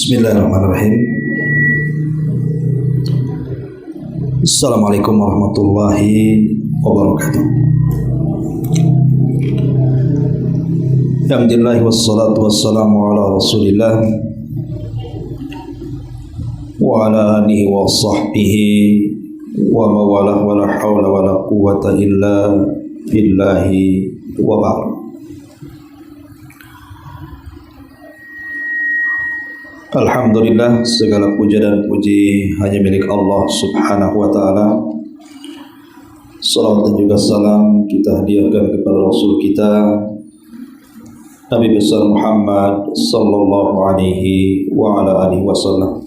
Bismillahirrahmanirrahim. Assalamualaikum warahmatullahi wabarakatuh. Alhamdulillah wassalatu wassalamu ala Rasulillah wa ala alihi wa sahbihi wa mawalah wa la hawla wa la quwwata illa billahi wa ba'd. Alhamdulillah, segala puja dan puji hanya milik Allah subhanahu wa ta'ala. Salawat dan juga salam kita hadiahkan kepada Rasul kita Nabi besar Muhammad sallallahu alaihi wa ala alihi wasallam.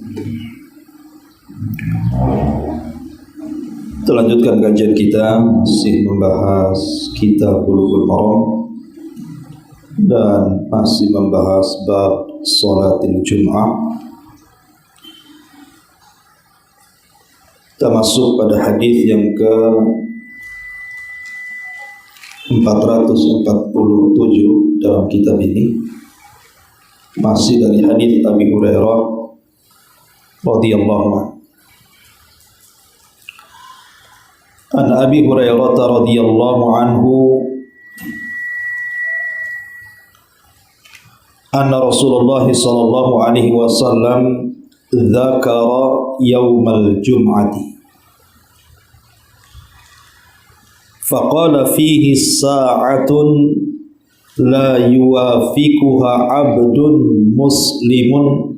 Kita lanjutkan kajian kita, masih membahas kitab Bulughul Maram dan masih membahas bab Salatil Jum'ah. Kita masuk pada hadis yang ke 447 dalam kitab ini, masih dari hadis Abi Hurairah radhiyallahu anhu. An Abi Hurairah radhiyallahu anhu anna Rasulullah sallallahu alaihi wasallam dzakara yaumal jum'ati faqala fihi sa'atun la yuwafiquha 'abdun muslimun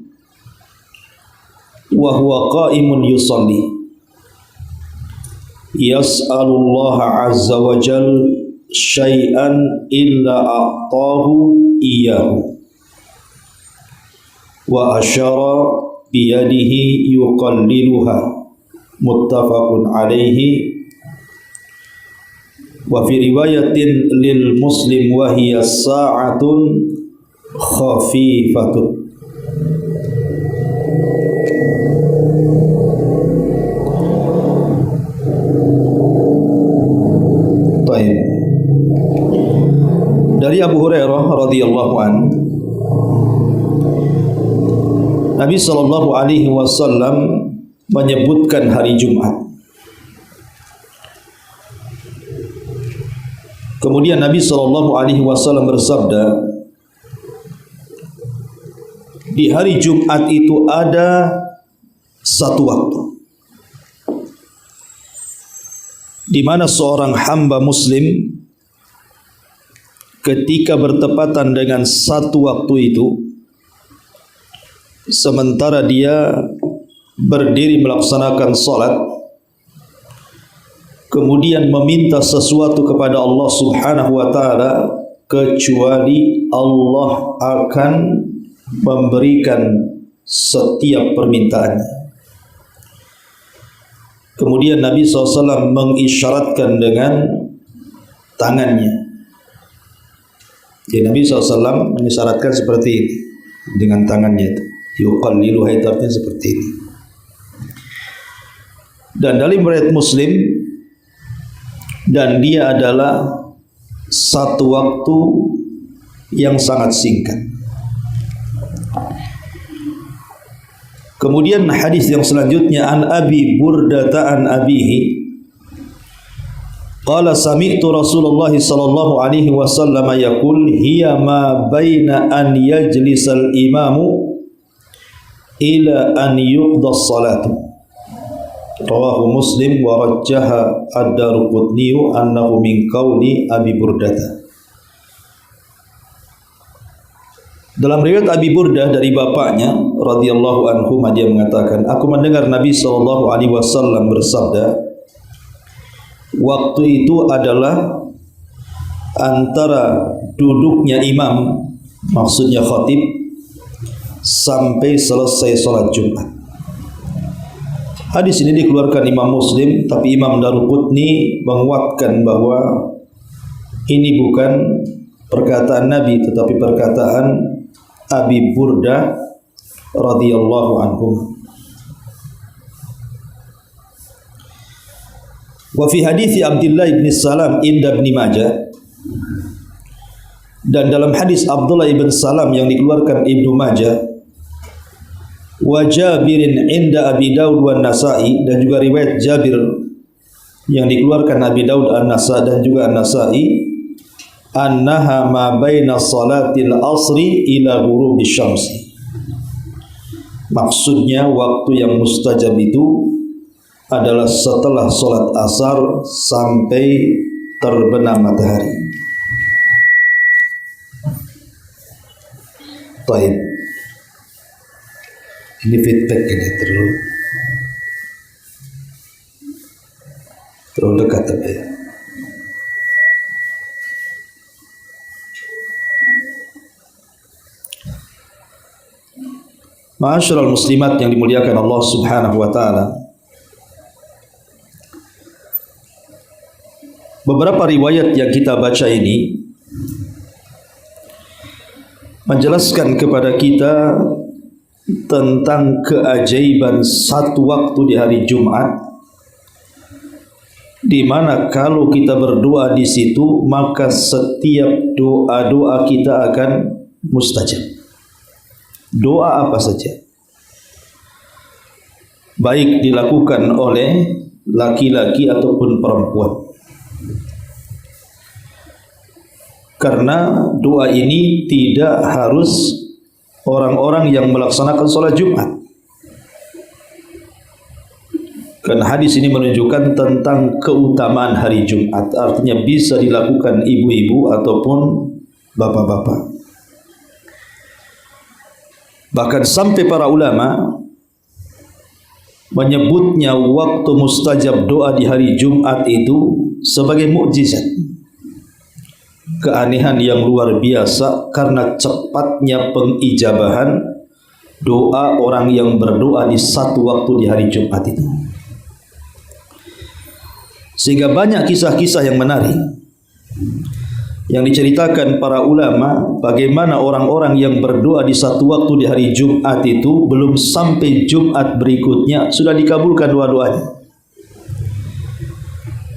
wa huwa qa'imun yusalli yas'alullaha 'azza wa jalla syai'an illa a'tahu iyyahu wa asyara biyadihi yuqalliluha muttafaqun alaihi wa fi riwayatin lil muslim wa hiya sa'atun khafifatun. Baik. Dari Abu Hurairah radhiyallahu anhu, Nabi sallallahu alaihi wasallam menyebutkan hari Jumat. Kemudian Nabi sallallahu alaihi wasallam bersabda, di hari Jumat itu ada satu waktu di mana seorang hamba muslim ketika bertepatan dengan satu waktu itu, sementara dia berdiri melaksanakan salat, kemudian meminta sesuatu kepada Allah subhanahu wa ta'ala, kecuali Allah akan memberikan setiap permintaannya. Kemudian Nabi SAW mengisyaratkan dengan tangannya. Jadi Nabi SAW mengisyaratkan seperti ini dengan tangannya itu. Yuqalliluha, itu artinya seperti ini. Dan dalam riwayat Muslim, dan dia adalah satu waktu yang sangat singkat. Kemudian hadis yang selanjutnya, an Abi Burdah an abihi qala sami'tu Rasulullah sallallahu alaihi wasallam yaqul hiya ma baina an yajlisal imamu ila an yuqda as-salatu. Rawahu Muslim wa rajjaha ad-Daruqutni annahu min qauli Abi Burdah. Dalam riwayat Abi Burdah dari bapaknya radhiyallahu anhu, dia mengatakan, aku mendengar Nabi sallallahu alaihi wasallam bersabda, waktu itu adalah antara duduknya imam, maksudnya khatib, sampai selesai salat Jumat. Hadis ini dikeluarkan Imam Muslim, tapi Imam Daruqutni menguatkan bahwa ini bukan perkataan Nabi, tetapi perkataan Abi Burdah radhiyallahu anhu. Wa fi hadis Abdullah bin Salam inda Ibnu Majah, dan dalam hadis Abdullah bin Salam yang dikeluarkan Ibnu Majah, Wa Jabirin inda Abi Daud wa Nasa'i, dan juga riwayat Jabir yang dikeluarkan Abi Daud, An-Nasa'i dan juga An-Nasa'i, annaha ma baina salatil asri ila ghurubi syamsi. Maksudnya waktu yang mustajab itu adalah setelah solat asar sampai terbenam matahari. Baik, ini feedback ini terlalu dekat apa ya? Ma'asyiral muslimat yang dimuliakan Allah Subhanahu wa taala. Beberapa riwayat yang kita baca ini menjelaskan kepada kita tentang keajaiban satu waktu di hari Jumat, di mana kalau kita berdoa di situ maka setiap doa-doa kita akan mustajab. Doa apa saja, baik dilakukan oleh laki-laki ataupun perempuan, karena doa ini tidak harus orang-orang yang melaksanakan sholat Jumat. Karena hadis ini menunjukkan tentang keutamaan hari Jumat, artinya bisa dilakukan ibu-ibu ataupun bapak-bapak. Bahkan sampai para ulama menyebutnya waktu mustajab doa di hari Jumat itu sebagai mukjizat, keanehan yang luar biasa karena cepatnya pengijabahan doa orang yang berdoa di satu waktu di hari Jumat itu. Sehingga banyak kisah-kisah yang menarik yang diceritakan para ulama bagaimana orang-orang yang berdoa di satu waktu di hari Jumat itu belum sampai Jumat berikutnya sudah dikabulkan doa-doanya.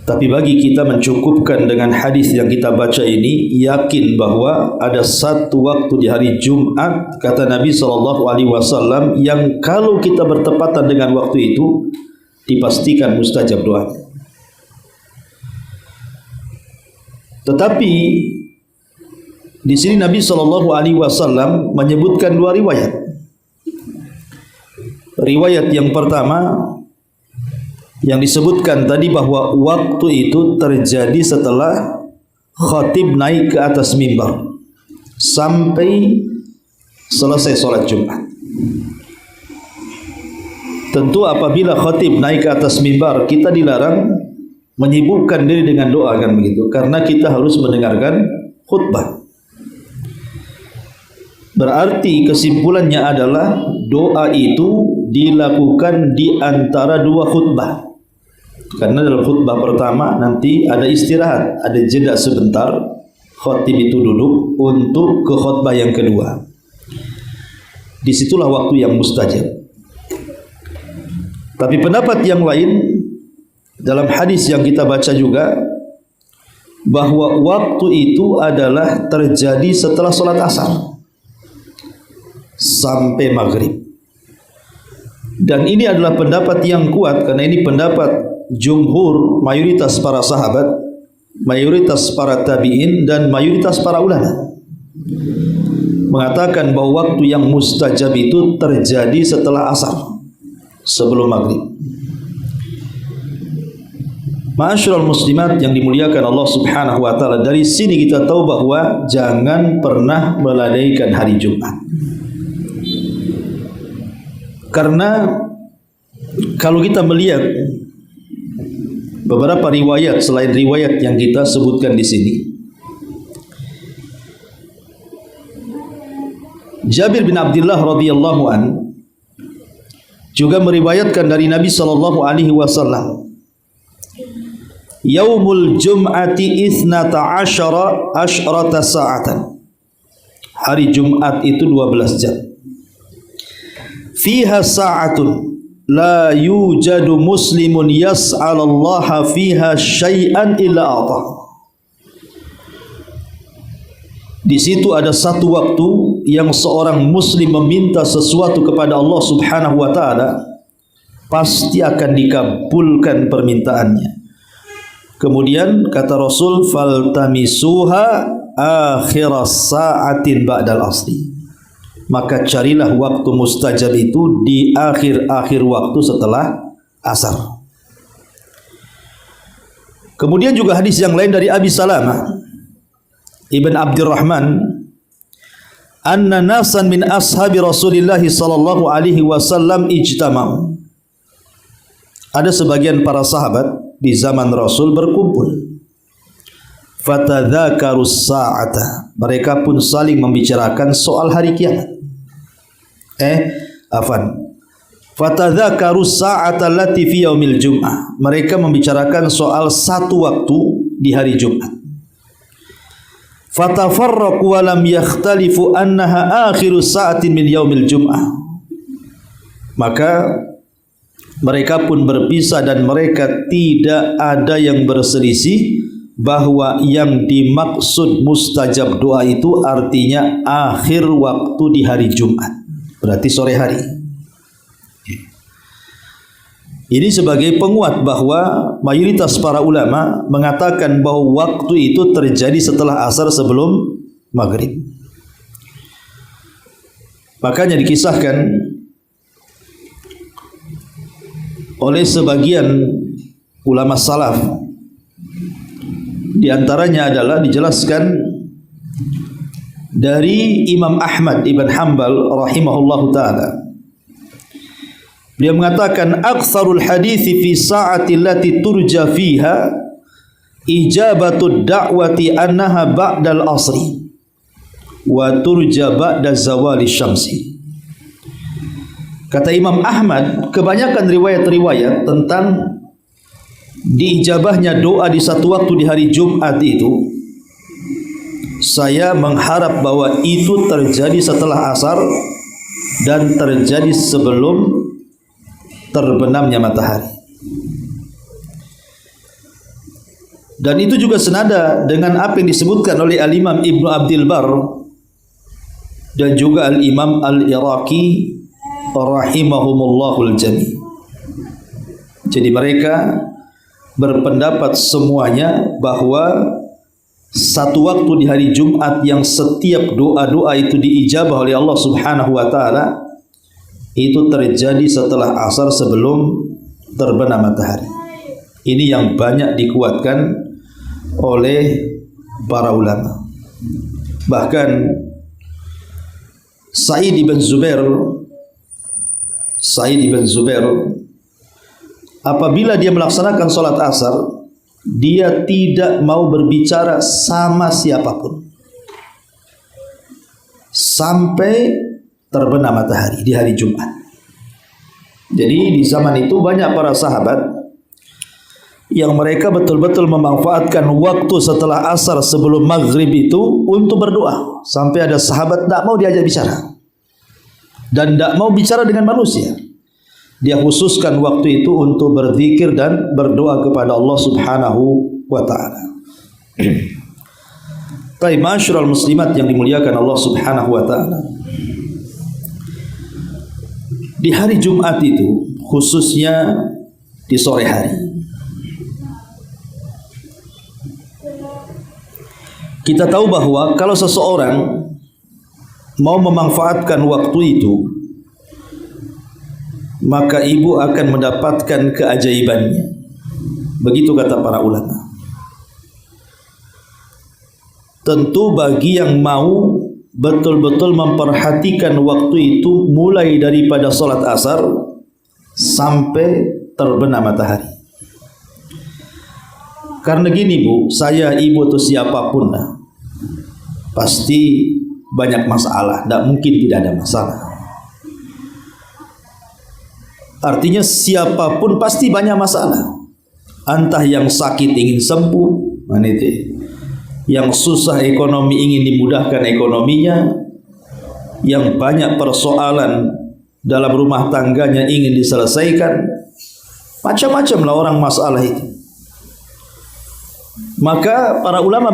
Tapi bagi kita mencukupkan dengan hadis yang kita baca ini, yakin bahwa ada satu waktu di hari Jumat, kata Nabi SAW, yang kalau kita bertepatan dengan waktu itu dipastikan mustajab doanya. Tetapi di sini Nabi SAW menyebutkan dua riwayat. Riwayat yang pertama yang disebutkan tadi bahwa waktu itu terjadi setelah khatib naik ke atas mimbar sampai selesai sholat Jumat. Tentu apabila khatib naik ke atas mimbar, kita dilarang menyibukkan diri dengan doa, kan begitu, karena kita harus mendengarkan khutbah. Berarti kesimpulannya adalah doa itu dilakukan di antara dua khutbah. Karena dalam khutbah pertama nanti ada istirahat, ada jeda sebentar, khatib itu duduk untuk ke khutbah yang kedua. Disitulah waktu yang mustajab. Tapi pendapat yang lain dalam hadis yang kita baca juga bahwa waktu itu adalah terjadi setelah sholat asar sampai maghrib. Dan ini adalah pendapat yang kuat karena ini pendapat jumhur, mayoritas para sahabat, mayoritas para tabi'in dan mayoritas para ulama mengatakan bahwa waktu yang mustajab itu terjadi setelah asar, sebelum maghrib. Ma'asyiral muslimat yang dimuliakan Allah Subhanahu wa taala, dari sini kita tahu bahwa jangan pernah melalaikan hari Jumat. Karena kalau kita melihat beberapa riwayat selain riwayat yang kita sebutkan di sini, Jabir bin Abdullah radhiyallahu an juga meriwayatkan dari Nabi sallallahu alaihi wasallam, Yaumul Jum'ati isnata asyrata sa'atan. Hari Jumat itu 12 jam. Fiha sa'atun la yujadu muslimun yas'alallaha fiha syai'an illa atah. Di situ ada satu waktu yang seorang muslim meminta sesuatu kepada Allah Subhanahu wa taala, pasti akan dikabulkan permintaannya. Kemudian kata Rasul, faltamisuha akhiras sa'atin ba'dal asri. Maka carilah waktu mustajab itu di akhir-akhir waktu setelah asar. Kemudian juga hadis yang lain dari Abi Salamah Ibn Abdurrahman, anna nasan min ashabi Rasulillah sallallahu alaihi wasallam ijtama'u. Ada sebagian para sahabat di zaman Rasul berkumpul. Fatadzakarus sa'ata. Mereka pun saling membicarakan soal hari kiamat. Fatadzakarus sa'ata allati fi yaumil jum'ah. Mereka membicarakan soal satu waktu di hari Jumat. Fatafarraqu wa lam yakhtalifu annaha akhiru sa'atin min yaumil jum'ah. Maka mereka pun berpisah dan mereka tidak ada yang berselisih bahwa yang dimaksud mustajab doa itu artinya akhir waktu di hari Jumat, berarti sore hari. Ini sebagai penguat bahwa mayoritas para ulama mengatakan bahwa waktu itu terjadi setelah asar sebelum maghrib. Makanya dikisahkan oleh sebagian ulama salaf, di antaranya adalah dijelaskan dari Imam Ahmad ibn Hanbal rahimahullahu ta'ala. Dia mengatakan aktsarul hadithi fi sa'ati allati turja fiha ijabatud da'wati annaha ba'dal asri wa turja ba'da zawali syamsi. Kata Imam Ahmad, kebanyakan riwayat-riwayat tentang diijabahnya doa di satu waktu di hari Jumat itu, saya mengharap bahwa itu terjadi setelah asar dan terjadi sebelum terbenamnya matahari. Dan itu juga senada dengan apa yang disebutkan oleh Al-Imam Ibnu Abdul Bar dan juga Al-Imam Al-Iraqi rahimahumullahul jami'. Jadi mereka berpendapat semuanya bahwa satu waktu di hari Jumat yang setiap doa-doa itu diijabah oleh Allah Subhanahu wa taala itu terjadi setelah asar sebelum terbenam matahari. Ini yang banyak dikuatkan oleh para ulama. Bahkan Sa'id ibn Zubair apabila dia melaksanakan sholat asar, dia tidak mau berbicara sama siapapun sampai terbenam matahari di hari Jumat. Jadi di zaman itu banyak para sahabat yang mereka betul-betul memanfaatkan waktu setelah asar sebelum maghrib itu untuk berdoa. Sampai ada sahabat tidak mau diajak bicara dan tidak mau bicara dengan manusia. Dia khususkan waktu itu untuk berzikir dan berdoa kepada Allah Subhanahu wa ta'ala. Baik, ma'asyiral muslimat yang dimuliakan Allah Subhanahu wa ta'ala, di hari Jumat itu, khususnya di sore hari, kita tahu bahwa kalau seseorang mau memanfaatkan waktu itu, maka ibu akan mendapatkan keajaibannya. Begitu kata para ulama. Tentu bagi yang mau betul-betul memperhatikan waktu itu mulai daripada sholat asar sampai terbenam matahari. Karena gini Bu, saya, ibu atau siapapun lah, pasti banyak masalah, tidak mungkin tidak ada masalah. Artinya siapapun pasti banyak masalah. Entah yang sakit ingin sembuh, mana itu, yang susah ekonomi ingin dimudahkan ekonominya, yang banyak persoalan dalam rumah tangganya ingin diselesaikan, macam-macam lah orang masalah itu. Maka para ulama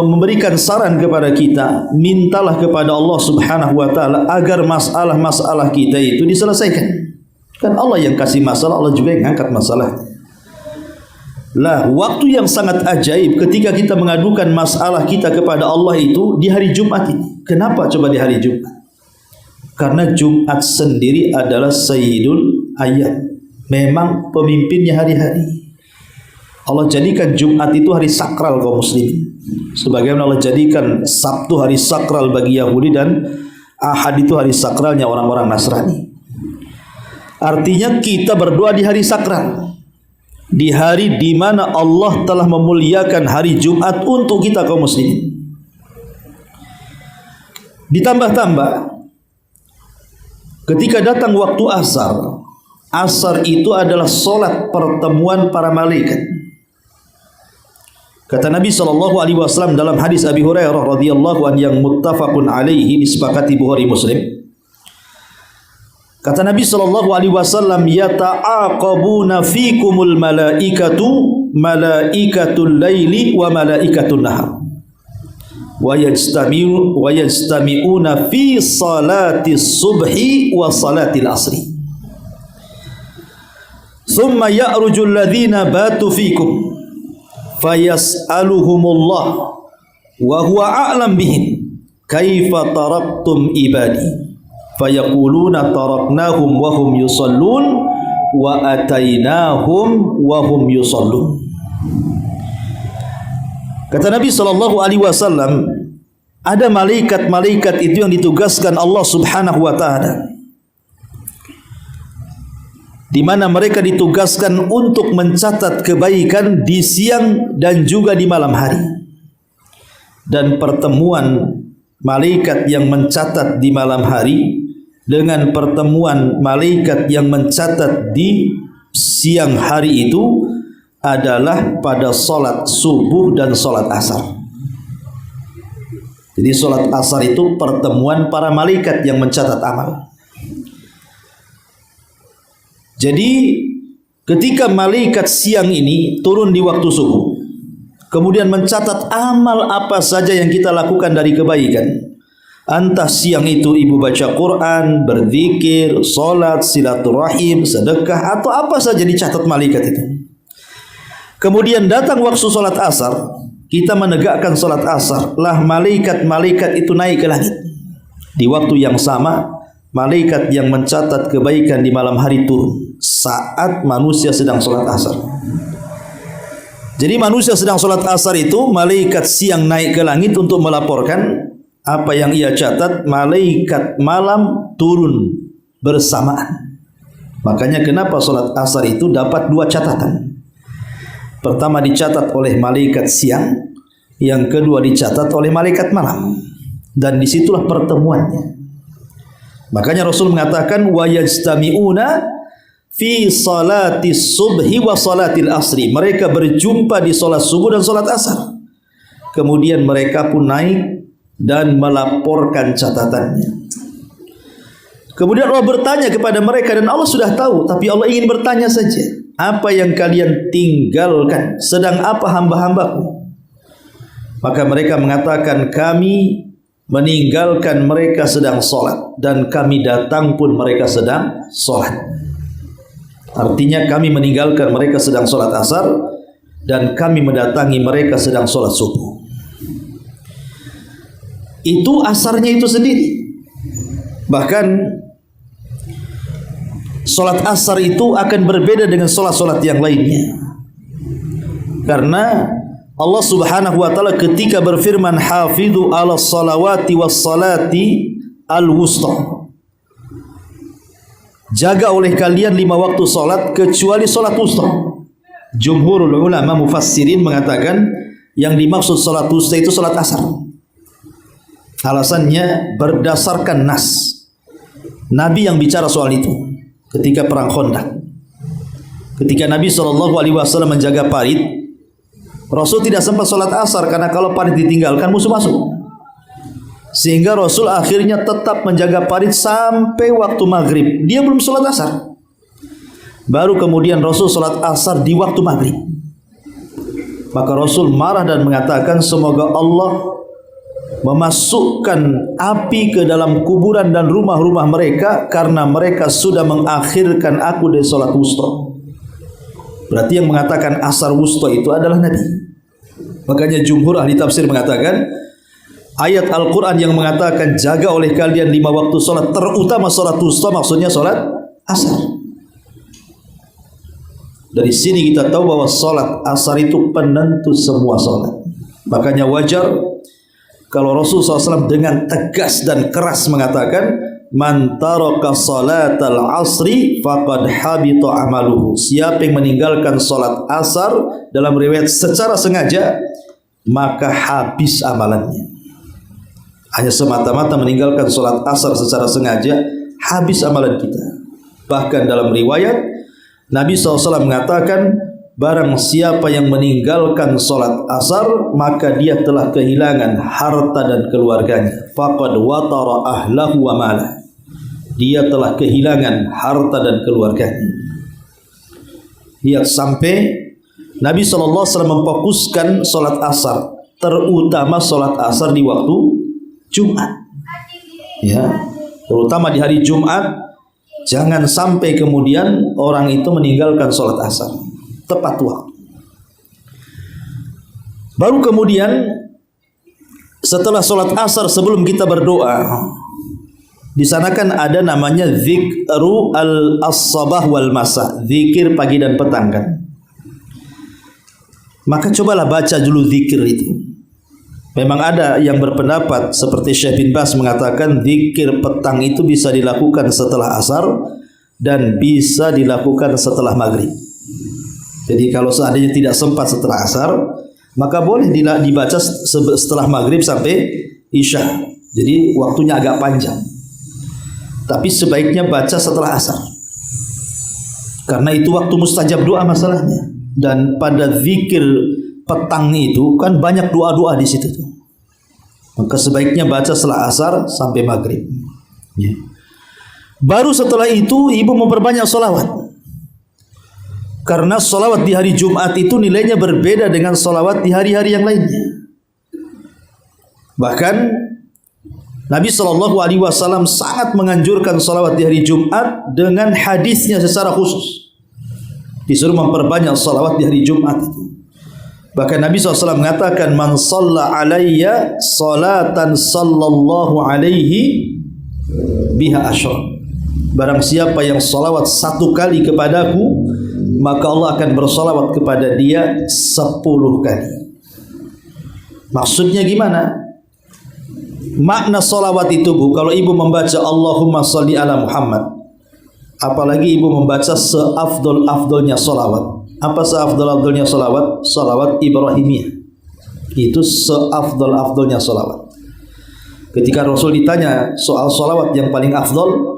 memberikan saran kepada kita, mintalah kepada Allah Subhanahu wa taala agar masalah-masalah kita itu diselesaikan. Kan Allah yang kasih masalah, Allah juga yang angkat masalah. Lah, waktu yang sangat ajaib ketika kita mengadukan masalah kita kepada Allah itu di hari Jumat ini. Kenapa coba di hari Jumat? Karena Jumat sendiri adalah Sayyidul Ayyam. Memang pemimpinnya hari-hari. Allah jadikan Jumat itu hari sakral kaum muslimin. Sebagaimana Allah jadikan Sabtu hari sakral bagi Yahudi dan Ahad itu hari sakralnya orang-orang Nasrani. Artinya kita berdoa di hari sakral, di hari di mana Allah telah memuliakan hari Jumat untuk kita kaum muslimin. Ditambah-tambah, ketika datang waktu asar itu adalah solat pertemuan para malaikat. Kata Nabi SAW dalam hadis Abi Hurairah radhiyallahu anhu yang muttafaqun alaihi, disepakati Bukhari Muslim. Kata Nabi SAW, yata'aqabuna fikumul malaikatul laili wa malaikatul nahar wa yajtami'una fi salati subhi wa salati al-asri thumma ya'ruju alladhina batu fikum fayas'aluhumullah wa huwa a'lam bihim kaifa taraktum ibadi fayaquluna taraknahum wa hum yusallun wa atainahum wa hum yusallun. Kata Nabi SAW, ada malaikat-malaikat itu yang ditugaskan Allah Subhanahu wa taala, di mana mereka ditugaskan untuk mencatat kebaikan di siang dan juga di malam hari. Dan pertemuan malaikat yang mencatat di malam hari dengan pertemuan malaikat yang mencatat di siang hari itu adalah pada solat subuh dan solat asar. Jadi solat asar itu pertemuan para malaikat yang mencatat amal. Jadi ketika malaikat siang ini turun di waktu subuh, kemudian mencatat amal apa saja yang kita lakukan dari kebaikan, entah siang itu ibu baca Quran, berzikir, salat, silaturahim, sedekah, atau apa saja dicatat malaikat itu. Kemudian datang waktu salat asar, kita menegakkan salat asar, lah malaikat-malaikat itu naik ke langit. Di waktu yang sama, malaikat yang mencatat kebaikan di malam hari turun saat manusia sedang salat asar. Jadi manusia sedang salat asar itu, malaikat siang naik ke langit untuk melaporkan apa yang ia catat, malaikat malam turun bersamaan. Makanya kenapa salat asar itu dapat dua catatan. Pertama dicatat oleh malaikat siang, yang kedua dicatat oleh malaikat malam. Dan disitulah pertemuannya. Makanya Rasul mengatakan wa yajtami'una fi salati subhi wa salatil asri. Mereka berjumpa di salat subuh dan salat asar. Kemudian mereka pun naik dan melaporkan catatannya. Kemudian Allah bertanya kepada mereka, dan Allah sudah tahu, tapi Allah ingin bertanya saja, apa yang kalian tinggalkan? Sedang apa hamba-hambaku? Maka mereka mengatakan, kami meninggalkan mereka sedang sholat, dan kami datang pun mereka sedang sholat. Artinya kami meninggalkan mereka sedang sholat asar, dan kami mendatangi mereka sedang sholat subuh. Itu asarnya itu sendiri. Bahkan sholat asar itu akan berbeda dengan sholat-sholat yang lainnya. Karena Allah Subhanahu wa taala ketika berfirman, hafidhu ala salawati was salati al-wusta, jaga oleh kalian 5 waktu salat kecuali salat wusta. Jumhurul ulama mufassirin mengatakan yang dimaksud salat wusta itu salat asar. Alasannya berdasarkan nas. Nabi yang bicara soal itu ketika perang Khandaq. Ketika Nabi SAW menjaga parit, Rasul tidak sempat sholat asar karena kalau parit ditinggalkan musuh masuk. Sehingga Rasul akhirnya tetap menjaga parit sampai waktu maghrib. Dia belum sholat asar. Baru kemudian Rasul sholat asar di waktu maghrib. Maka Rasul marah dan mengatakan, semoga Allah memasukkan api ke dalam kuburan dan rumah-rumah mereka karena mereka sudah mengakhirkan aku dari salat wusta. Berarti yang mengatakan asar wusta itu adalah Nabi. Makanya jumhur ahli tafsir mengatakan ayat Al-Quran yang mengatakan jaga oleh kalian 5 waktu salat, terutama salat wusta, maksudnya salat asar. Dari sini kita tahu bahwa salat asar itu penentu semua salat. Makanya wajar kalau Rasulullah SAW dengan tegas dan keras mengatakan, man taraka salatal asri faqad habita amaluhu. Siapa yang meninggalkan salat asar, dalam riwayat secara sengaja, maka habis amalannya. Hanya semata-mata meninggalkan salat asar secara sengaja, habis amalan kita. Bahkan dalam riwayat Nabi SAW mengatakan, barang siapa yang meninggalkan salat asar, maka dia telah kehilangan harta dan keluarganya. Faqad watara ahlahu wa malah. Dia telah kehilangan harta dan keluarganya. Lihat sampai Nabi SAW memfokuskan salat asar, terutama salat asar di waktu Jumat. Ya, terutama di hari Jumat. Jangan sampai kemudian orang itu meninggalkan salat asar tepat waktu. Baru kemudian setelah salat asar, sebelum kita berdoa, di sana kan ada namanya zikru al-sabah wal masa, zikir pagi dan petang kan. Maka cobalah baca dulu zikir itu. Memang ada yang berpendapat seperti Syekh bin Baz mengatakan zikir petang itu bisa dilakukan setelah asar dan bisa dilakukan setelah maghrib. Jadi kalau seandainya tidak sempat setelah asar, maka boleh dibaca setelah maghrib sampai isya. Jadi waktunya agak panjang. Tapi sebaiknya baca setelah asar, karena itu waktu mustajab doa masalahnya. Dan pada zikir petang itu kan banyak doa-doa di situ tuh. Maka sebaiknya baca setelah asar sampai maghrib. Ya. Baru setelah itu ibu memperbanyak sholawat. Karena sholawat di hari Jumat itu nilainya berbeda dengan sholawat di hari-hari yang lainnya. Bahkan Nabi SAW sangat menganjurkan sholawat di hari Jumat dengan hadisnya secara khusus. Disuruh memperbanyak sholawat di hari Jumat itu. Bahkan Nabi SAW mengatakan, man shalla alayya salatan sallallahu alaihi biha asyra. Barang siapa yang salawat 1 kali kepadaku, maka Allah akan bersalawat kepada dia 10 kali. Maksudnya gimana? Makna salawat itu, Bu, kalau ibu membaca Allahumma sholli ala Muhammad, apalagi ibu membaca seafdol-afdolnya salawat. Apa seafdol-afdolnya salawat? Salawat Ibrahimiyah. Itu seafdol-afdolnya salawat. Ketika Rasul ditanya soal salawat yang paling afdol,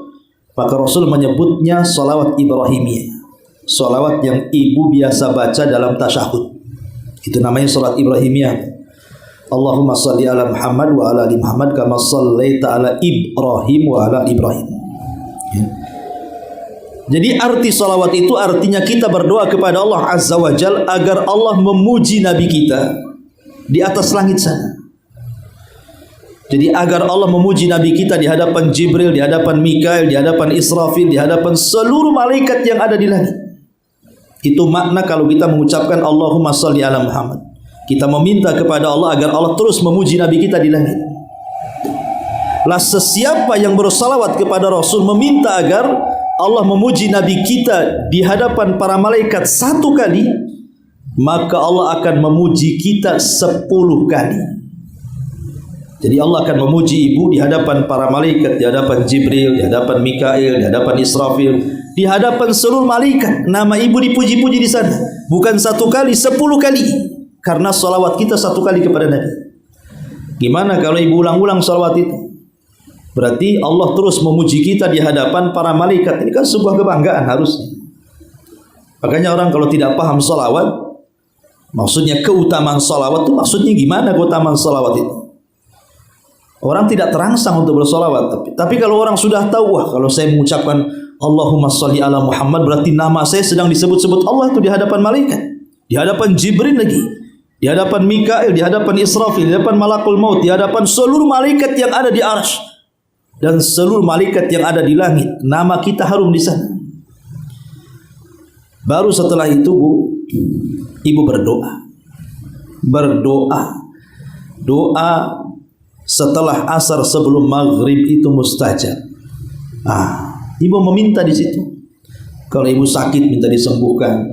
maka Rasul menyebutnya salawat Ibrahimiyah. Salawat yang ibu biasa baca dalam tasyahud. Itu namanya salat Ibrahimiyah. Allahumma sholli ala Muhammad wa ala ali Muhammad kama shallaita ala Ibrahim wa ala Ibrahim. Ya. Jadi arti salawat itu artinya kita berdoa kepada Allah Azza wa Jal agar Allah memuji Nabi kita di atas langit sana. Jadi agar Allah memuji Nabi kita di hadapan Jibril, di hadapan Mikail, di hadapan Israfil, di hadapan seluruh malaikat yang ada di langit. Itu makna kalau kita mengucapkan Allahumma sholli ala Muhammad. Kita meminta kepada Allah agar Allah terus memuji Nabi kita di langit. Lah sesiapa yang bersalawat kepada Rasul meminta agar Allah memuji Nabi kita di hadapan para malaikat 1 kali, maka Allah akan memuji kita 10 kali. Jadi Allah akan memuji ibu di hadapan para malaikat, di hadapan Jibril, di hadapan Mikail, di hadapan Israfil, di hadapan seluruh malaikat. Nama ibu dipuji-puji di sana. Bukan 1 kali, 10 kali. Karena salawat kita 1 kali kepada Nabi. Gimana kalau ibu ulang-ulang salawat itu? Berarti Allah terus memuji kita di hadapan para malaikat. Ini kan sebuah kebanggaan harusnya. Makanya orang kalau tidak paham salawat, maksudnya keutamaan salawat itu maksudnya gimana keutamaan salawat itu? Orang tidak terangsang untuk bersalawat. Tapi kalau orang sudah tahu, wah kalau saya mengucapkan Allahumma sholli ala Muhammad, berarti nama saya sedang disebut-sebut Allah itu di hadapan malaikat, di hadapan Jibril lagi, di hadapan Mikail, di hadapan Israfil, di hadapan Malakul Maut, di hadapan seluruh malaikat yang ada di arsy dan seluruh malaikat yang ada di langit. Nama kita harum di sana. Baru setelah itu ibu berdoa. Doa setelah asar sebelum maghrib itu mustajab. Ibu meminta di situ. Kalau ibu sakit minta disembuhkan,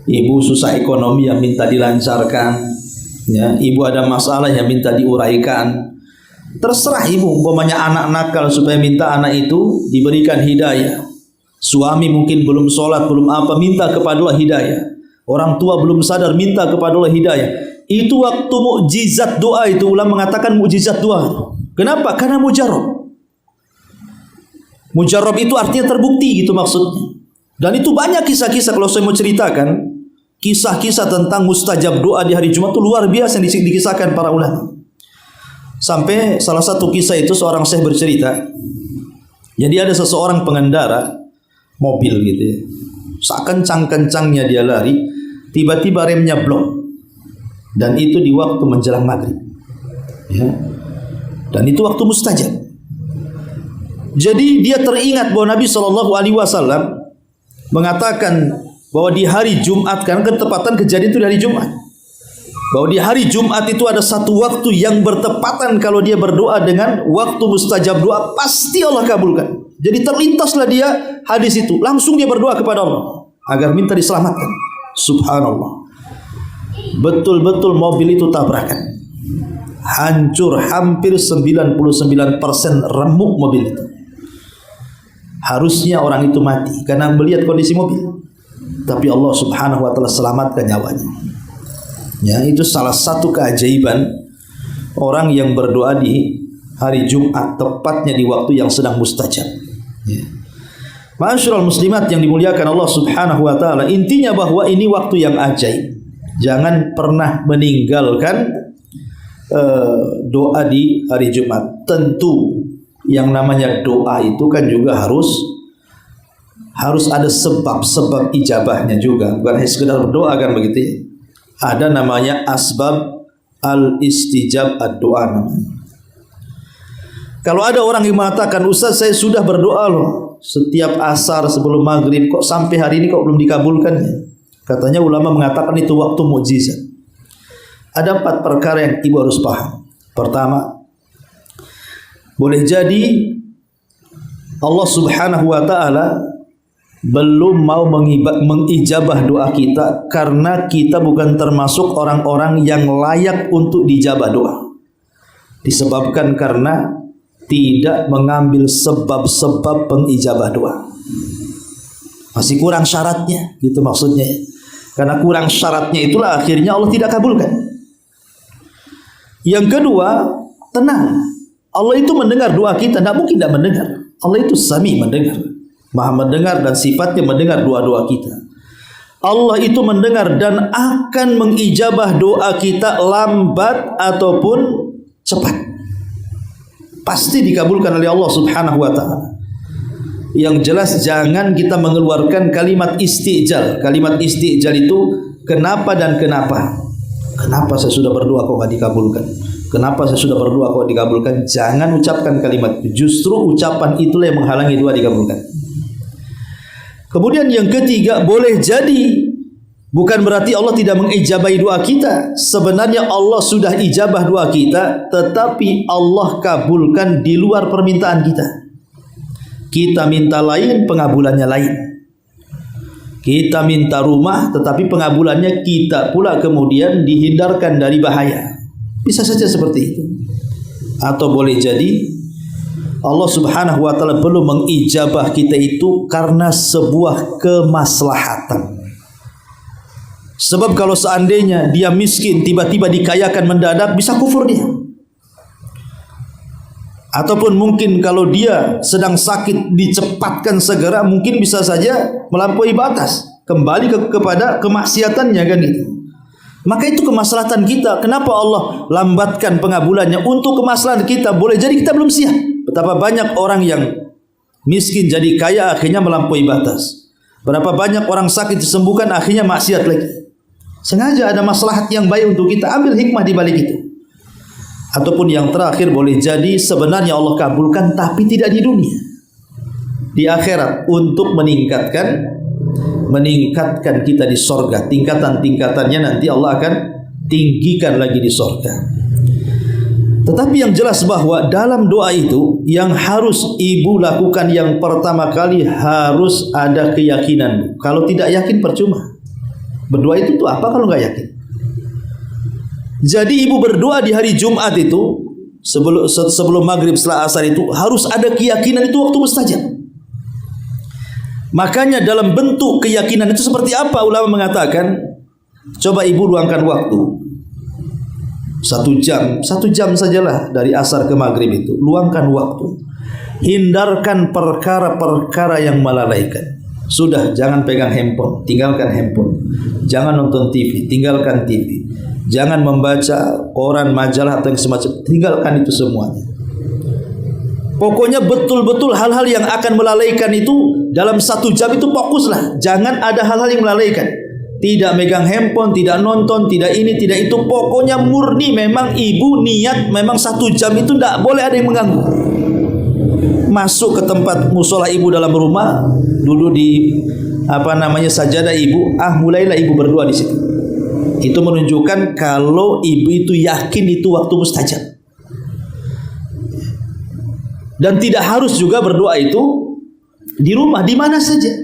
ibu susah ekonomi yang minta dilancarkan, ya, ibu ada masalah yang minta diuraikan. Terserah ibu, umpamanya anak nakal supaya minta anak itu diberikan hidayah. Suami mungkin belum sholat, belum apa, minta kepada Allah hidayah. Orang tua belum sadar, minta kepada Allah hidayah. Itu waktu mukjizat doa itu, ulama mengatakan mukjizat doa. Kenapa? Karena mujarab. Mujarab itu artinya terbukti gitu maksudnya. Dan itu banyak kisah-kisah, kalau saya mau ceritakan kisah-kisah tentang mustajab doa di hari Jumat itu luar biasa yang dikisahkan para ulama. Sampai salah satu kisah itu seorang syekh bercerita. Jadi ada seseorang pengendara mobil gitu ya. Sakencang-kencangnya dia lari, tiba-tiba remnya blok. Dan itu di waktu menjelang maghrib. Ya. Dan itu waktu mustajab. Jadi dia teringat bahwa Nabi SAW mengatakan bahwa di hari Jumat, karena ketepatan kejadian itu di hari Jumat, bahwa di hari Jumat itu ada satu waktu yang bertepatan kalau dia berdoa dengan waktu mustajab doa, pasti Allah kabulkan. Jadi terlintaslah dia hadis itu, langsung dia berdoa kepada Allah agar minta diselamatkan. Subhanallah, betul-betul mobil itu tabrakan, hancur, hampir 99% remuk mobil itu. Harusnya orang itu mati karena melihat kondisi mobil, tapi Allah Subhanahu wa taala selamatkan nyawanya. Ya, itu salah satu keajaiban orang yang berdoa di hari Jumat, tepatnya di waktu yang sedang mustajab. Ya. Ma'asyiral muslimat yang dimuliakan Allah Subhanahu wa taala, intinya bahwa ini waktu yang ajaib. Jangan pernah meninggalkan doa di hari Jumat. Tentu yang namanya doa itu kan juga harus ada sebab-sebab ijabahnya juga, bukan hanya sekedar berdoa kan begitu ya. Ada namanya asbab al-istijab ad-doa namanya. Kalau ada orang yang mengatakan, Ustaz saya sudah berdoa loh setiap asar sebelum maghrib, kok sampai hari ini kok belum dikabulkan ya? Katanya ulama mengatakan itu waktu mukjizat. Ada 4 perkara yang ibu harus paham. Pertama, boleh jadi Allah Subhanahu wa taala belum mau mengijabah doa kita karena kita bukan termasuk orang-orang yang layak untuk dijabah doa. Disebabkan karena tidak mengambil sebab-sebab pengijabah doa. Masih kurang syaratnya, gitu maksudnya. Karena kurang syaratnya itulah akhirnya Allah tidak kabulkan. Yang kedua, tenang. Allah itu mendengar doa kita, tidak mungkin tidak mendengar. Allah itu sami, mendengar, maha mendengar, dan sifatnya mendengar doa-doa kita. Allah itu mendengar dan akan mengijabah doa kita lambat ataupun cepat. Pasti dikabulkan oleh Allah Subhanahu wa taala. Yang jelas jangan kita mengeluarkan kalimat istijal. Kalimat istijal itu kenapa dan kenapa. Kenapa saya sudah berdoa kok tidak dikabulkan? Kenapa saya sudah berdoa kok dikabulkan? Jangan ucapkan kalimat itu. Justru ucapan itulah yang menghalangi doa dikabulkan. Kemudian yang ketiga, boleh jadi bukan berarti Allah tidak mengijabahi doa kita. Sebenarnya Allah sudah ijabah doa kita, tetapi Allah kabulkan di luar permintaan kita. Kita minta lain, pengabulannya lain. Kita minta rumah, tetapi pengabulannya kita pula kemudian dihindarkan dari bahaya. Bisa saja seperti itu. Atau boleh jadi Allah Subhanahu wa taala belum mengijabah kita itu karena sebuah kemaslahatan. Sebab kalau seandainya dia miskin tiba-tiba dikayakan mendadak, bisa kufur dia. Ataupun mungkin kalau dia sedang sakit dicepatkan segera, mungkin bisa saja melampaui batas, kembali kepada kemaksiatannya kan itu. Maka itu kemaslahatan kita. Kenapa Allah lambatkan pengabulannya? Untuk kemaslahatan kita. Boleh jadi kita belum siap. Betapa banyak orang yang miskin jadi kaya akhirnya melampaui batas. Berapa banyak orang sakit disembuhkan akhirnya maksiat lagi. Sengaja ada maslahat yang baik untuk kita, ambil hikmah di balik itu. Ataupun yang terakhir boleh jadi sebenarnya Allah kabulkan tapi tidak di dunia, di akhirat, untuk meningkatkan kita di sorga. Tingkatan-tingkatannya nanti Allah akan tinggikan lagi di sorga. Tetapi yang jelas bahwa dalam doa itu yang harus ibu lakukan yang pertama kali harus ada keyakinan. Kalau tidak yakin percuma. Berdoa itu tuh apa kalau nggak yakin? Jadi ibu berdoa di hari Jumat itu sebelum maghrib setelah asar itu harus ada keyakinan itu waktu mustajab. Makanya dalam bentuk keyakinan itu seperti apa? Ulama mengatakan, coba ibu luangkan waktu 1 jam sajalah dari asar ke maghrib itu. Luangkan waktu. Hindarkan perkara-perkara yang melalaikan. Sudah, jangan pegang handphone, tinggalkan handphone. Jangan nonton TV, tinggalkan TV. Jangan membaca koran, majalah atau yang semacam, tinggalkan itu semuanya. Pokoknya betul-betul hal-hal yang akan melalaikan itu dalam 1 jam itu fokuslah. Jangan ada hal-hal yang melalaikan. Tidak megang handphone, tidak nonton, tidak ini, tidak itu. Pokoknya murni memang ibu niat memang 1 jam itu tidak boleh ada yang mengganggu. Masuk ke tempat musola ibu dalam rumah, duduk di sajadah ibu, mulailah ibu berdoa di situ. Itu menunjukkan kalau ibu itu yakin itu waktu mustajab. Dan tidak harus juga berdoa itu di rumah, di mana saja.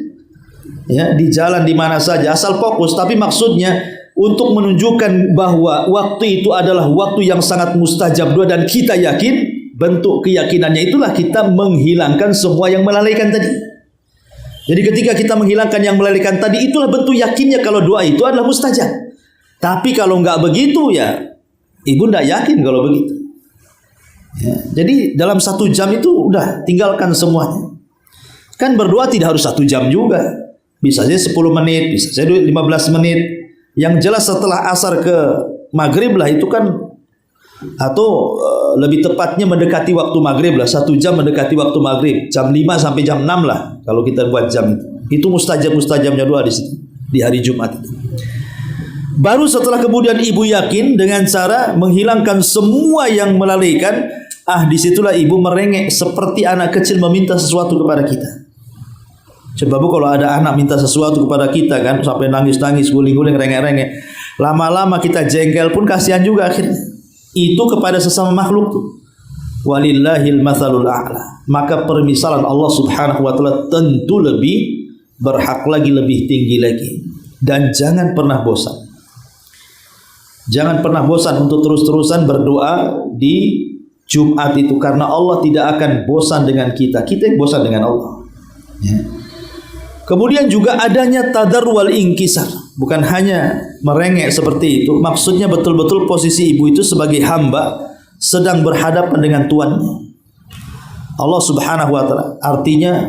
Ya, di jalan di mana saja asal fokus, tapi maksudnya untuk menunjukkan bahwa waktu itu adalah waktu yang sangat mustajab doa dan kita yakin. Bentuk keyakinannya itulah kita menghilangkan semua yang melalaikan tadi. Jadi ketika kita menghilangkan yang melalaikan tadi, itulah bentuk yakinnya kalau doa itu adalah mustajab. Tapi kalau enggak begitu ya ibu enggak yakin kalau begitu. Ya, jadi dalam 1 jam itu udah tinggalkan semuanya. Kan berdoa tidak harus 1 jam juga. Bisa saja 10 menit, bisa saja 15 menit. Yang jelas setelah asar ke maghrib lah itu kan, atau lebih tepatnya mendekati waktu maghrib lah, 1 jam mendekati waktu maghrib, jam 5 sampai jam 6 lah kalau kita buat jam itu mustajabnya doa di situ di hari Jumat itu. Baru setelah kemudian ibu yakin dengan cara menghilangkan semua yang melalaikan, disitulah ibu merengek seperti anak kecil meminta sesuatu kepada kita. Coba bu, kalau ada anak minta sesuatu kepada kita kan sampai nangis-nangis, guling-guling, rengek-rengek, lama-lama kita jengkel pun kasihan juga akhirnya. Itu kepada sesama makhluk tuh. Walillahil matsalul a'la. Maka permisalan Allah Subhanahu wa taala tentu lebih berhak lagi, lebih tinggi lagi. Dan jangan pernah bosan. Jangan pernah bosan untuk terus-terusan berdoa di Jumat itu, karena Allah tidak akan bosan dengan kita. Kita yang bosan dengan Allah. Ya. Kemudian juga adanya tadar wal inkisar. Bukan hanya merengek seperti itu. Maksudnya betul-betul posisi ibu itu sebagai hamba sedang berhadapan dengan tuannya, Allah Subhanahu wa taala. Artinya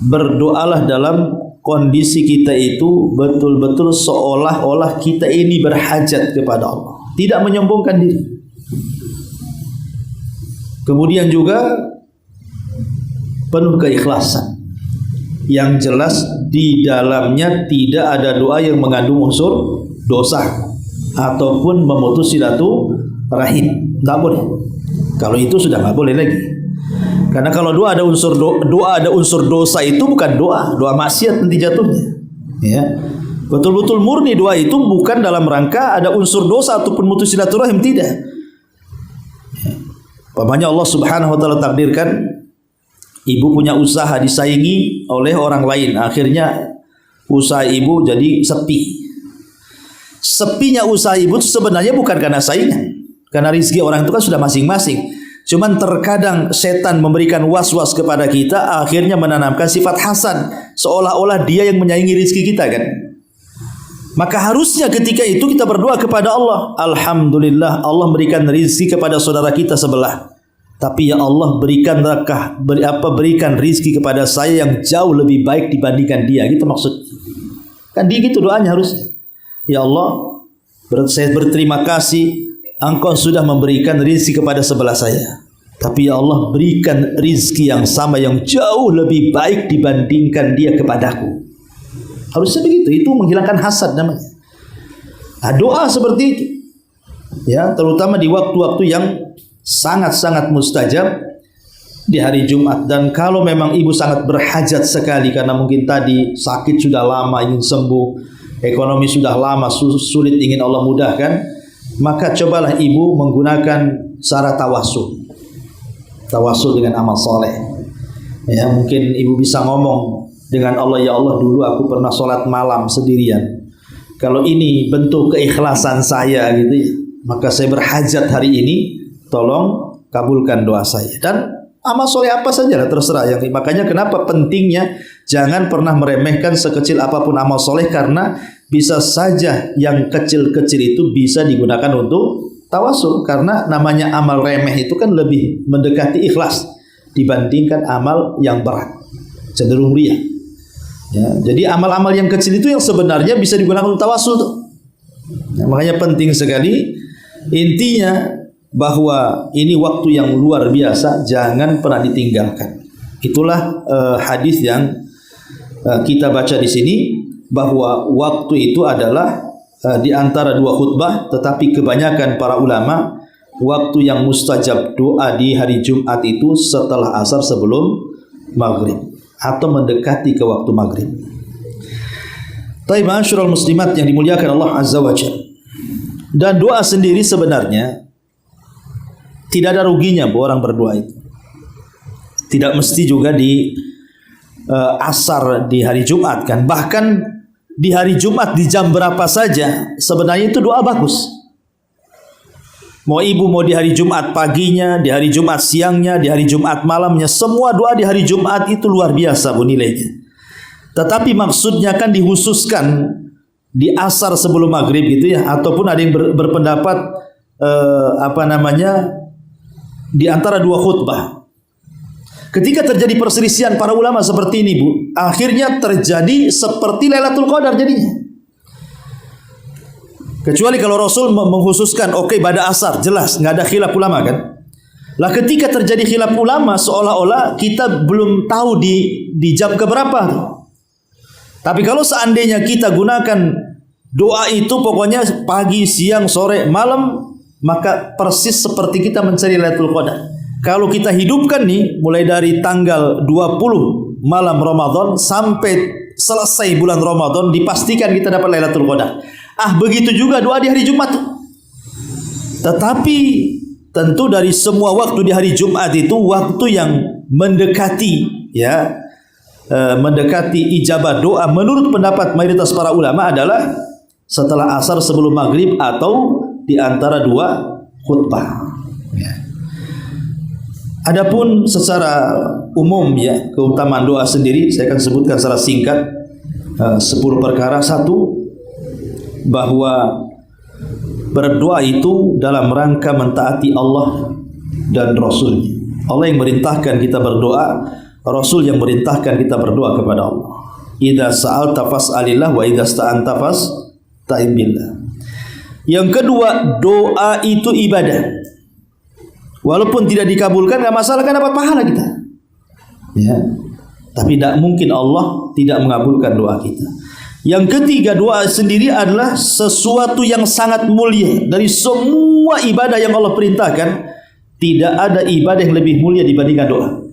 berdoalah dalam kondisi kita itu betul-betul seolah-olah kita ini berhajat kepada Allah, tidak menyombongkan diri. Kemudian juga penuh keikhlasan. Yang jelas di dalamnya tidak ada doa yang mengandung unsur dosa ataupun memutus silaturahim. Tidak boleh. Kalau itu sudah tidak boleh lagi. Karena kalau doa ada unsur dosa itu bukan doa maksiat nanti jatuhnya. Ya. Betul-betul murni doa itu bukan dalam rangka ada unsur dosa ataupun memutus silaturahim, tidak. Pamannya Allah Subhanahu wa taala takdirkan ibu punya usaha disaingi oleh orang lain, akhirnya usaha ibu jadi sepi. Sepinya usaha ibu itu sebenarnya bukan karena saingan, karena rezeki orang itu kan sudah masing-masing. Cuman terkadang setan memberikan was-was kepada kita, akhirnya menanamkan sifat hasan, seolah-olah dia yang menyaingi rezeki kita kan. Maka harusnya ketika itu kita berdoa kepada Allah, alhamdulillah Allah memberikan rezeki kepada saudara kita sebelah. Tapi ya Allah berikan rizki kepada saya yang jauh lebih baik dibandingkan dia. Gitu maksud. Kan dia gitu doanya harusnya. Ya Allah, saya berterima kasih Engkau sudah memberikan rizki kepada sebelah saya. Tapi ya Allah berikan rizki yang sama yang jauh lebih baik dibandingkan dia kepadaku. Harusnya begitu. Itu menghilangkan hasad namanya. Nah, doa seperti itu, ya, terutama di waktu-waktu yang sangat-sangat mustajab di hari Jumat. Dan kalau memang ibu sangat berhajat sekali karena mungkin tadi sakit sudah lama ingin sembuh, ekonomi sudah lama sulit ingin Allah mudahkan, maka cobalah ibu menggunakan cara tawasul. Tawasul dengan amal soleh. Ya, mungkin ibu bisa ngomong dengan Allah, ya Allah, dulu aku pernah sholat malam sendirian. Kalau ini bentuk keikhlasan saya gitu ya, maka saya berhajat hari ini, tolong kabulkan doa saya. Dan amal soleh apa saja lah, terserah. Makanya kenapa pentingnya jangan pernah meremehkan sekecil apapun amal soleh, karena bisa saja yang kecil-kecil itu bisa digunakan untuk tawasul. Karena namanya amal remeh itu kan lebih mendekati ikhlas dibandingkan amal yang berat, cenderung riya. Ya, jadi amal-amal yang kecil itu yang sebenarnya bisa digunakan untuk tawasul tuh. Ya, makanya penting sekali. Intinya bahwa ini waktu yang luar biasa, jangan pernah ditinggalkan. Itulah hadis yang kita baca di sini, bahwa waktu itu adalah di antara dua khutbah, tetapi kebanyakan para ulama waktu yang mustajab doa di hari Jumat itu setelah asar sebelum maghrib atau mendekati ke waktu maghrib. Taib ma'asyiral muslimat yang dimuliakan Allah Azza wa Jalla. Dan doa sendiri sebenarnya tidak ada ruginya orang berdoa itu. Tidak mesti juga di asar di hari Jumat kan. Bahkan di hari Jumat di jam berapa saja sebenarnya itu doa bagus. Mau ibu mau di hari Jumat paginya, di hari Jumat siangnya, di hari Jumat malamnya, semua doa di hari Jumat itu luar biasa bu nilainya. Tetapi maksudnya kan dikhususkan di asar sebelum maghrib gitu ya, ataupun ada yang berpendapat di antara dua khutbah. Ketika terjadi perselisihan para ulama seperti ini bu, akhirnya terjadi seperti Lailatul Qadar jadinya. Kecuali kalau Rasul mengkhususkan, oke, pada asar, jelas, nggak ada khilaf ulama kan. Lah ketika terjadi khilaf ulama, seolah-olah kita belum tahu di jam keberapa. Tapi kalau seandainya kita gunakan doa itu pokoknya pagi, siang, sore, malam, maka persis seperti kita mencari Lailatul Qadar. Kalau kita hidupkan nih, mulai dari tanggal 20 malam Ramadan sampai selesai bulan Ramadan, dipastikan kita dapat Lailatul Qadar. Begitu juga doa di hari Jumat. Tetapi tentu dari semua waktu di hari Jumat itu waktu yang mendekati ya, mendekati ijabah doa menurut pendapat mayoritas para ulama adalah setelah asar sebelum maghrib atau di antara dua khutbah. Ya. Adapun secara umum ya, keutamaan doa sendiri saya akan sebutkan secara singkat 10 perkara. Satu, bahwa berdoa itu dalam rangka mentaati Allah dan Rasul. Allah yang merintahkan kita berdoa, Rasul yang merintahkan kita berdoa kepada Allah. Idza sa'alta fas'alillah wa idza sta'anta fasta'in billah. Yang kedua, doa itu ibadah. Walaupun tidak dikabulkan enggak masalah, kan dapat pahala kita. Ya. Tapi tidak mungkin Allah tidak mengabulkan doa kita. Yang ketiga, doa sendiri adalah sesuatu yang sangat mulia. Dari semua ibadah yang Allah perintahkan, tidak ada ibadah yang lebih mulia dibandingkan doa.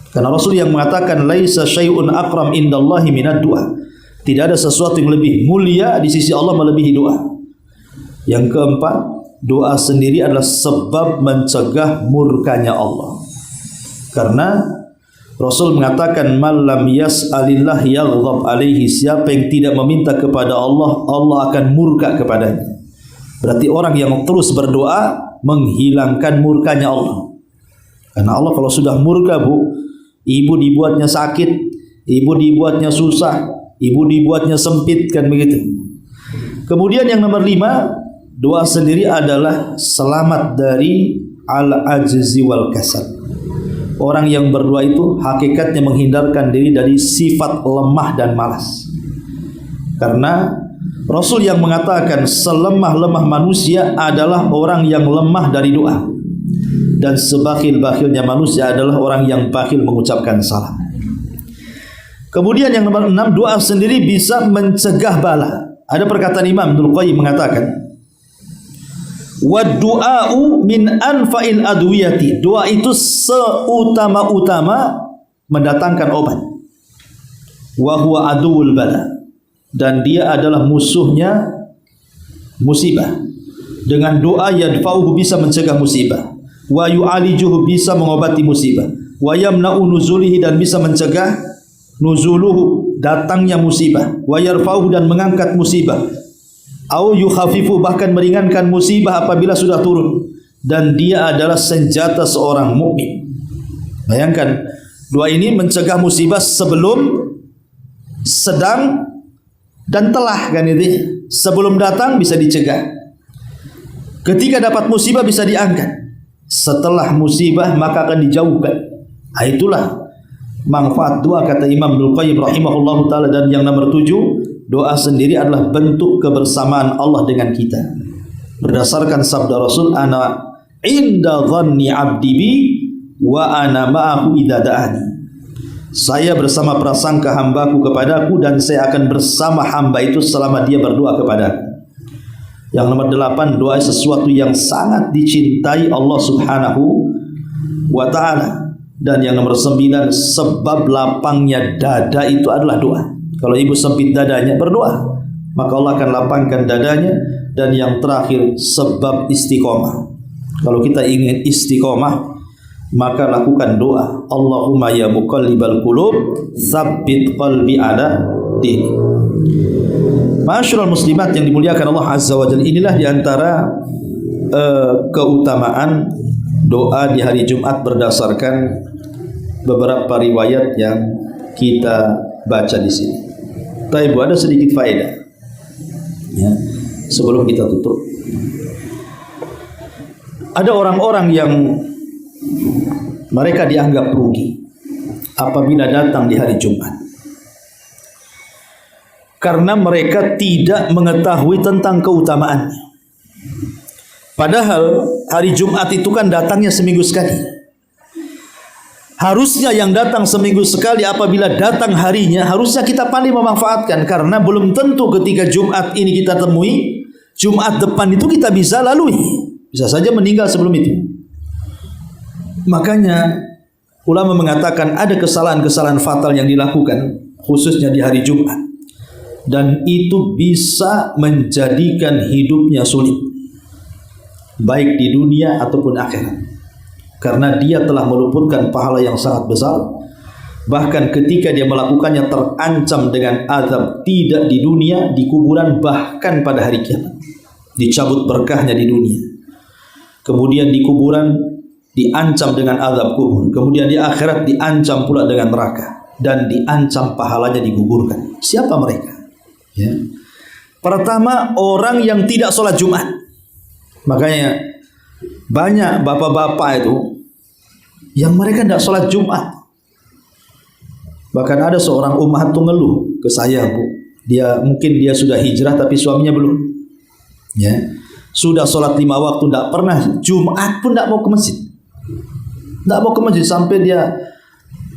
Karena Rasul yang mengatakan laisa syai'un akram indallahi minad du'a. Tidak ada sesuatu yang lebih mulia di sisi Allah melebihi doa. Yang keempat, doa sendiri adalah sebab mencegah murkanya Allah. Karena Rasul mengatakan man lam yas'alillah yaghdab alaihi, siapa yang tidak meminta kepada Allah, Allah akan murka kepadanya. Berarti orang yang terus berdoa menghilangkan murkanya Allah. Karena Allah kalau sudah murka bu, ibu dibuatnya sakit, ibu dibuatnya susah, ibu dibuatnya sempit, kan begitu. Kemudian yang nomor 5, doa sendiri adalah selamat dari al-ajzi wal kasal. Orang yang berdoa itu hakikatnya menghindarkan diri dari sifat lemah dan malas. Karena Rasul yang mengatakan selemah-lemah manusia adalah orang yang lemah dari doa, dan sebakhil-bakhilnya manusia adalah orang yang bakhil mengucapkan salam. Kemudian yang nomor 6, doa sendiri bisa mencegah bala. Ada perkataan Imam Ibnul Qayyim mengatakan, "Wad-du'a'u min anfa'il adwiyati." Doa itu seutama-utama mendatangkan obat. Wa huwa aduwwul bala. Dan dia adalah musuhnya musibah. Dengan doa yadfa'uhu bisa mencegah musibah, wa yu'alijuhu bisa mengobati musibah, wa yamna'u nuzulihi dan bisa mencegah nuzuluhu datangnya musibah, wa yarfa'uhu dan mengangkat musibah, au yukhafifu bahkan meringankan musibah apabila sudah turun, dan dia adalah senjata seorang mukmin. Bayangkan, doa ini mencegah musibah sebelum, sedang dan telah, kan itu. Sebelum datang bisa dicegah, ketika dapat musibah bisa diangkat, setelah musibah maka akan dijauhkan. Itulah manfaat doa, kata Imam Ibnul Qayyim rahimahullahu ta'ala. Dan yang nomor 7, doa sendiri adalah bentuk kebersamaan Allah dengan kita. Berdasarkan sabda Rasul, ana inda dhanni abdi bi wa ana ma'ahu idza da'ani. Saya bersama prasangka hambaku kepadaku, dan saya akan bersama hamba itu selama dia berdoa kepadaku. Yang nomor 8, doa sesuatu yang sangat dicintai Allah Subhanahu wa ta'ala. Dan yang nomor 9, sebab lapangnya dada itu adalah doa. Kalau ibu sempit dadanya, berdoa, maka Allah akan lapangkan dadanya. Dan yang terakhir, sebab istiqomah. Kalau kita ingin istiqomah, maka lakukan doa. Allahumma ya muqallibal qulub, tsabbit qalbi ala dinik. Ma'asyiral muslimat yang dimuliakan Allah Azza wa Jalla, inilah diantara keutamaan doa di hari Jumat berdasarkan beberapa riwayat yang kita baca di sini. Tapi ada sedikit faedah, ya, sebelum kita tutup. Ada orang-orang yang mereka dianggap rugi apabila datang di hari Jumat, karena mereka tidak mengetahui tentang keutamaannya. Padahal hari Jumat itu kan datangnya seminggu sekali. Harusnya yang datang seminggu sekali, apabila datang harinya, harusnya kita pandai memanfaatkan. Karena belum tentu ketika Jumat ini kita temui, Jumat depan itu kita bisa lalui. Bisa saja meninggal sebelum itu. Makanya ulama mengatakan ada kesalahan-kesalahan fatal yang dilakukan khususnya di hari Jumat, dan itu bisa menjadikan hidupnya sulit, baik di dunia ataupun akhirat, karena dia telah meluputkan pahala yang sangat besar. Bahkan ketika dia melakukannya terancam dengan azab, tidak di dunia, di kuburan, bahkan pada hari kiamat dicabut berkahnya di dunia, kemudian di kuburan diancam dengan azab kubur, kemudian di akhirat diancam pula dengan neraka, dan diancam pahalanya digugurkan. Siapa mereka? Ya. Pertama, orang yang tidak sholat Jumat. Makanya banyak bapak-bapak itu yang mereka tidak sholat Jumat. Bahkan ada seorang ummahat tuh ngeluh ke saya, Bu, mungkin dia sudah hijrah tapi suaminya belum. Ya, sudah sholat 5 waktu, tidak pernah Jumat pun tidak mau ke masjid. Tidak mau ke masjid, sampai dia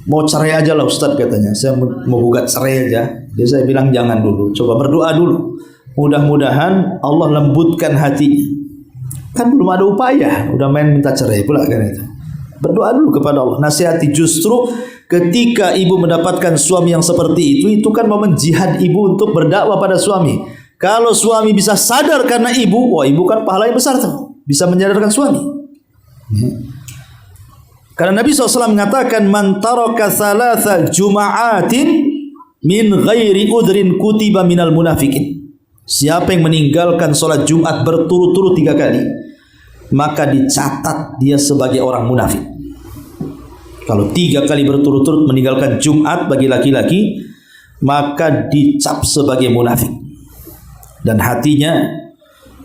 mau cerai aja lah Ustaz, katanya. Saya mau gugat cerai aja. Jadi saya bilang jangan dulu, coba berdoa dulu. Mudah-mudahan Allah lembutkan hatinya. Kan belum ada upaya, udah main minta cerai pula kan itu. Berdoa dulu kepada Allah, nasihati. Justru ketika ibu mendapatkan suami yang seperti itu kan momen jihad ibu untuk berdakwah pada suami. Kalau suami bisa sadar karena ibu, wah ibu kan pahala yang besar tuh, bisa menyadarkan suami. Karena Nabi SAW mengatakan, man taraka thalatha juma'atin min ghairi udrin kutiba minal munafikin. Siapa yang meninggalkan sholat Jumat berturut-turut 3 kali, maka dicatat dia sebagai orang munafik. Kalau 3 kali berturut-turut meninggalkan Jumat bagi laki-laki, maka dicap sebagai munafik, dan hatinya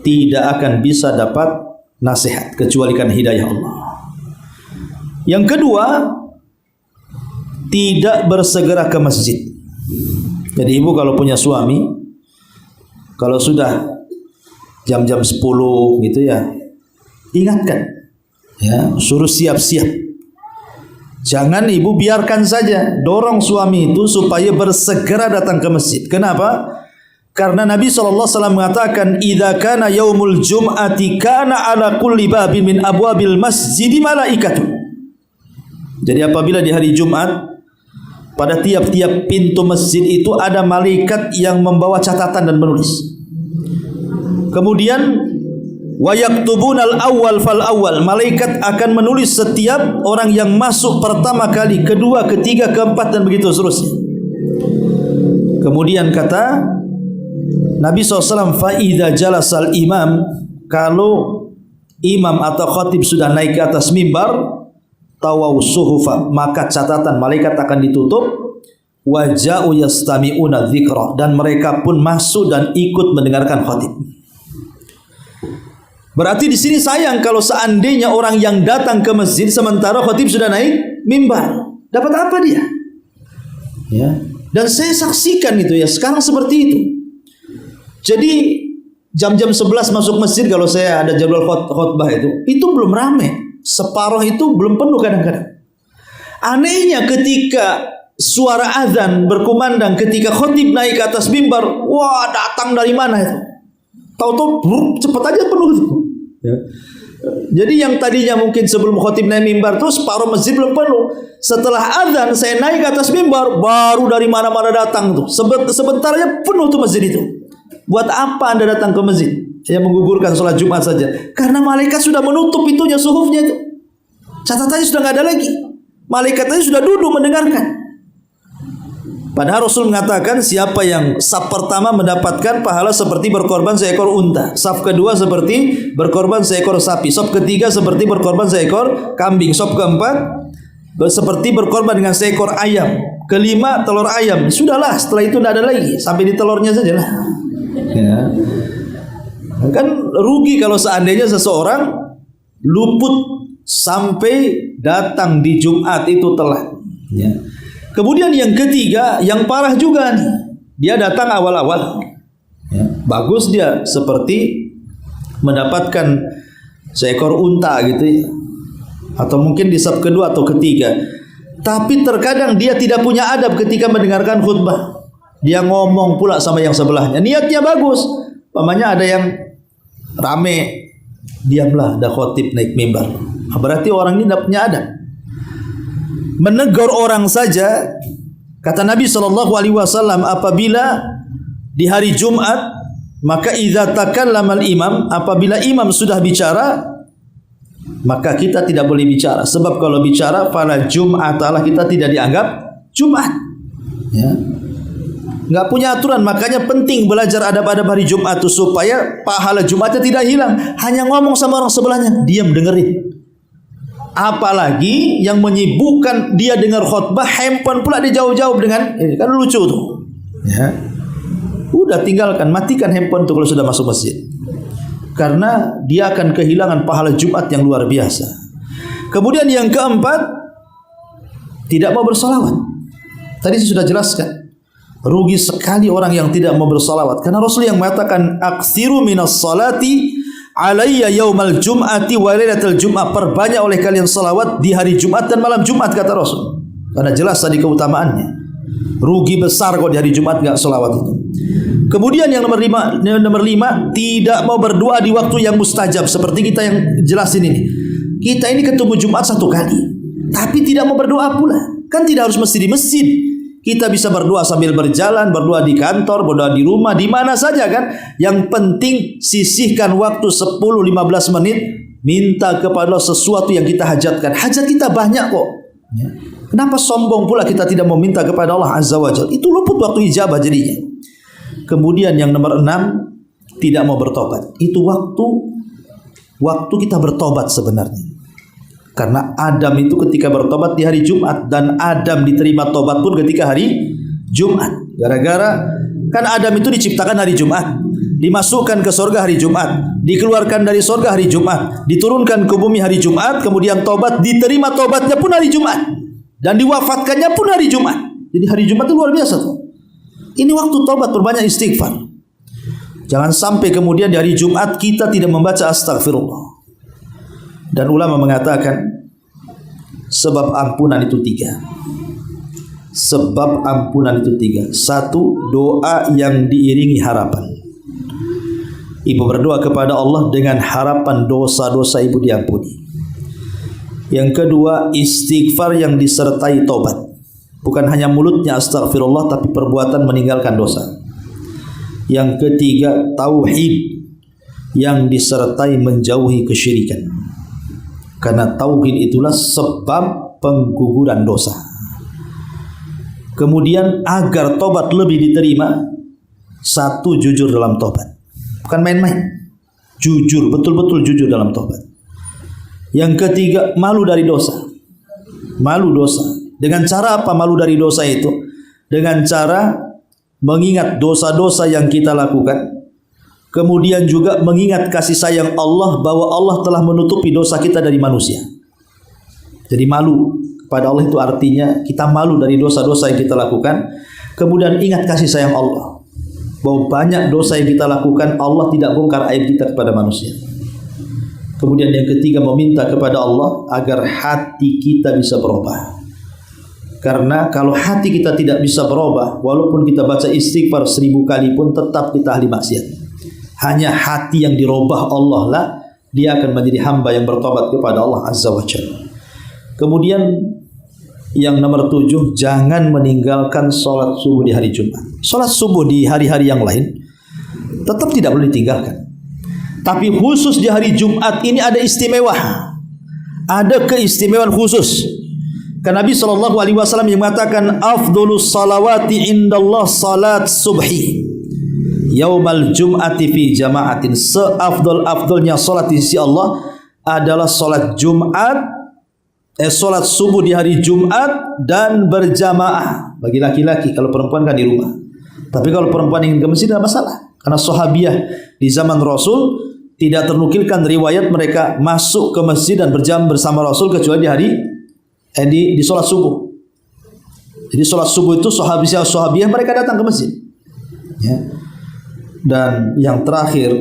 tidak akan bisa dapat nasihat kecuali karena hidayah Allah. Yang kedua, tidak bersegera ke masjid. Jadi ibu kalau punya suami, kalau sudah jam-jam 10 gitu ya, ingatkan, ya, suruh siap-siap. Jangan ibu biarkan saja, dorong suami itu supaya bersegera datang ke masjid. Kenapa? Karena Nabi SAW mengatakan, idza kana yaumul jum'ati kana ala kulli babin min abwabil masjidi malaikatun. Jadi apabila di hari Jumat, pada tiap-tiap pintu masjid itu ada malaikat yang membawa catatan dan menulis. Kemudian wa yaktubunal awwal fal awwal, malaikat akan menulis setiap orang yang masuk pertama kali, kedua, ketiga, keempat, dan begitu seterusnya. Kemudian kata Nabi SAW, fa'idha jalasal imam, kalau imam atau khatib sudah naik ke atas mimbar, tawaw suhufa, maka catatan malaikat akan ditutup, waja'u yastami'una dzikra, dan mereka pun masuk dan ikut mendengarkan khatib. Berarti di sini sayang kalau seandainya orang yang datang ke masjid sementara khatib sudah naik mimbar, dapat apa dia? Ya. Dan saya saksikan itu ya, sekarang seperti itu. Jadi jam-jam 11 masuk masjid kalau saya ada jadwal khutbah itu belum ramai. Separuh itu belum penuh kadang-kadang. Anehnya ketika suara azan berkumandang, ketika khatib naik ke atas mimbar, wah datang dari mana itu? Tahu-tahu cepat aja penuh itu. Ya. Jadi yang tadinya mungkin sebelum khatib naik mimbar terus separuh masjid belum penuh. Setelah azan saya naik ke atas mimbar, baru dari mana-mana datang tuh. Sebentar aja penuh tuh masjid itu. Buat apa Anda datang ke masjid? Saya menggugurkan sholat Jumat saja. Karena malaikat sudah menutup itunya, suhufnya itu. Catatannya sudah nggak ada lagi. Malaikatnya sudah duduk mendengarkan. Padahal Rasul mengatakan siapa yang saf pertama mendapatkan pahala seperti berkorban seekor unta, saf kedua seperti berkorban seekor sapi, saf ketiga seperti berkorban seekor kambing, saf keempat seperti berkorban dengan seekor ayam, kelima telur ayam. Sudahlah, setelah itu tidak ada lagi, sampai di telurnya saja lah. Ya. Kan rugi kalau seandainya seseorang luput sampai datang di Jumat itu telat. Ya. Kemudian yang ketiga, yang parah juga nih, dia datang awal-awal. Ya. Bagus dia seperti mendapatkan seekor unta gitu ya. Atau mungkin di saf kedua atau ketiga. Tapi terkadang dia tidak punya adab ketika mendengarkan khutbah. Dia ngomong pula sama yang sebelahnya. Niatnya bagus. Pamannya ada yang rame, diamlah, ada khotib naik mimbar. Berarti orang ini tidak punya adab. Menegur orang saja, kata Nabi SAW, apabila di hari Jumat, maka idza takallama al-imam, apabila imam sudah bicara, maka kita tidak boleh bicara. Sebab kalau bicara, fala Jum'atalah, kita tidak dianggap Jumat. Ya. Nggak punya aturan, makanya penting belajar adab-adab hari Jumat itu supaya pahala Jumatnya tidak hilang. Hanya ngomong sama orang sebelahnya, diam dengerin. Apalagi yang menyibukkan dia dengar khutbah, handphone pula dia jauh-jauh dengan ini, kan lucu tuh. Ya. Udah tinggalkan, matikan handphone tuh kalau sudah masuk masjid. Karena dia akan kehilangan pahala Jumat yang luar biasa. Kemudian yang keempat, tidak mau bersalawat. Tadi saya sudah jelaskan. Rugi sekali orang yang tidak mau bersalawat. Karena Rasul yang mengatakan, aksiru minas salati alayya yaumal jum'ati wa lailatul jum'ah, perbanyak oleh kalian salawat di hari Jumat dan malam Jumat, kata Rasul. Karena jelas tadi keutamaannya. Rugi besar kalau di hari Jumat enggak salawat itu. Kemudian yang nomor lima, tidak mau berdoa di waktu yang mustajab. Seperti kita yang jelasin ini. Kita ini ketemu Jumat satu kali, tapi tidak mau berdoa pula. Kan tidak harus mesti di masjid. Kita bisa berdoa sambil berjalan, berdoa di kantor, berdoa di rumah, di mana saja kan. Yang penting sisihkan waktu 10-15 menit, minta kepada Allah sesuatu yang kita hajatkan. Hajat kita banyak kok. Ya. Kenapa sombong pula kita tidak mau minta kepada Allah Azza wa Jalla? Itu luput waktu ijabah jadinya. Kemudian yang nomor 6, tidak mau bertobat. Itu waktu kita bertobat sebenarnya. Karena Adam itu ketika bertobat di hari Jumat, dan Adam diterima tobat pun ketika hari Jumat. Gara-gara kan Adam itu diciptakan hari Jumat, dimasukkan ke surga hari Jumat, dikeluarkan dari surga hari Jumat, diturunkan ke bumi hari Jumat, kemudian tobat, diterima tobatnya pun hari Jumat, dan diwafatkannya pun hari Jumat. Jadi hari Jumat itu luar biasa tuh. Ini waktu tobat, berbanyak istighfar. Jangan sampai kemudian di hari Jumat kita tidak membaca astagfirullah. Dan ulama mengatakan sebab ampunan itu 3. Sebab ampunan itu 3. 1, doa yang diiringi harapan. Ibu berdoa kepada Allah dengan harapan dosa-dosa ibu diampuni. Yang kedua, istighfar yang disertai taubat. Bukan hanya mulutnya astagfirullah, tapi perbuatan meninggalkan dosa. Yang ketiga, tauhid yang disertai menjauhi kesyirikan. Karena tauhid itulah sebab pengguguran dosa. Kemudian agar tobat lebih diterima, 1, jujur dalam tobat. Bukan main-main. Jujur, betul-betul jujur dalam tobat. Yang ketiga, malu dari dosa. Malu dosa. Dengan cara apa malu dari dosa itu? Dengan cara mengingat dosa-dosa yang kita lakukan. Kemudian juga mengingat kasih sayang Allah, bahwa Allah telah menutupi dosa kita dari manusia. Jadi malu kepada Allah itu artinya kita malu dari dosa-dosa yang kita lakukan. Kemudian ingat kasih sayang Allah, bahwa banyak dosa yang kita lakukan Allah tidak bongkar aib kita kepada manusia. Kemudian yang ketiga, meminta kepada Allah agar hati kita bisa berubah. Karena kalau hati kita tidak bisa berubah, walaupun kita baca istighfar 1000 kali pun tetap kita ahli maksiat. Hanya hati yang dirubah Allah lah, dia akan menjadi hamba yang bertobat kepada Allah Azza wa Jalla. Kemudian yang nomor 7, jangan meninggalkan sholat subuh di hari Jumat. Sholat subuh di hari-hari yang lain tetap tidak boleh ditinggalkan. Tapi khusus di hari Jumat ini ada istimewa. Ada keistimewaan khusus. Karena Nabi SAW yang mengatakan, afdolus salawati indallah salat subhi yaumal jum'ati fi jama'atin. Seafdol-afdolnya salat di sisi Allah adalah salat Jumat, salat subuh di hari Jumat dan berjamaah bagi laki-laki. Kalau perempuan kan di rumah. Tapi kalau perempuan ingin ke masjid tidak masalah. Karena sahabiah di zaman Rasul tidak ternukilkan riwayat mereka masuk ke masjid dan berjamaah bersama Rasul kecuali di hari di salat subuh. Jadi salat subuh itu sahabiah mereka datang ke masjid. Ya. Dan yang terakhir,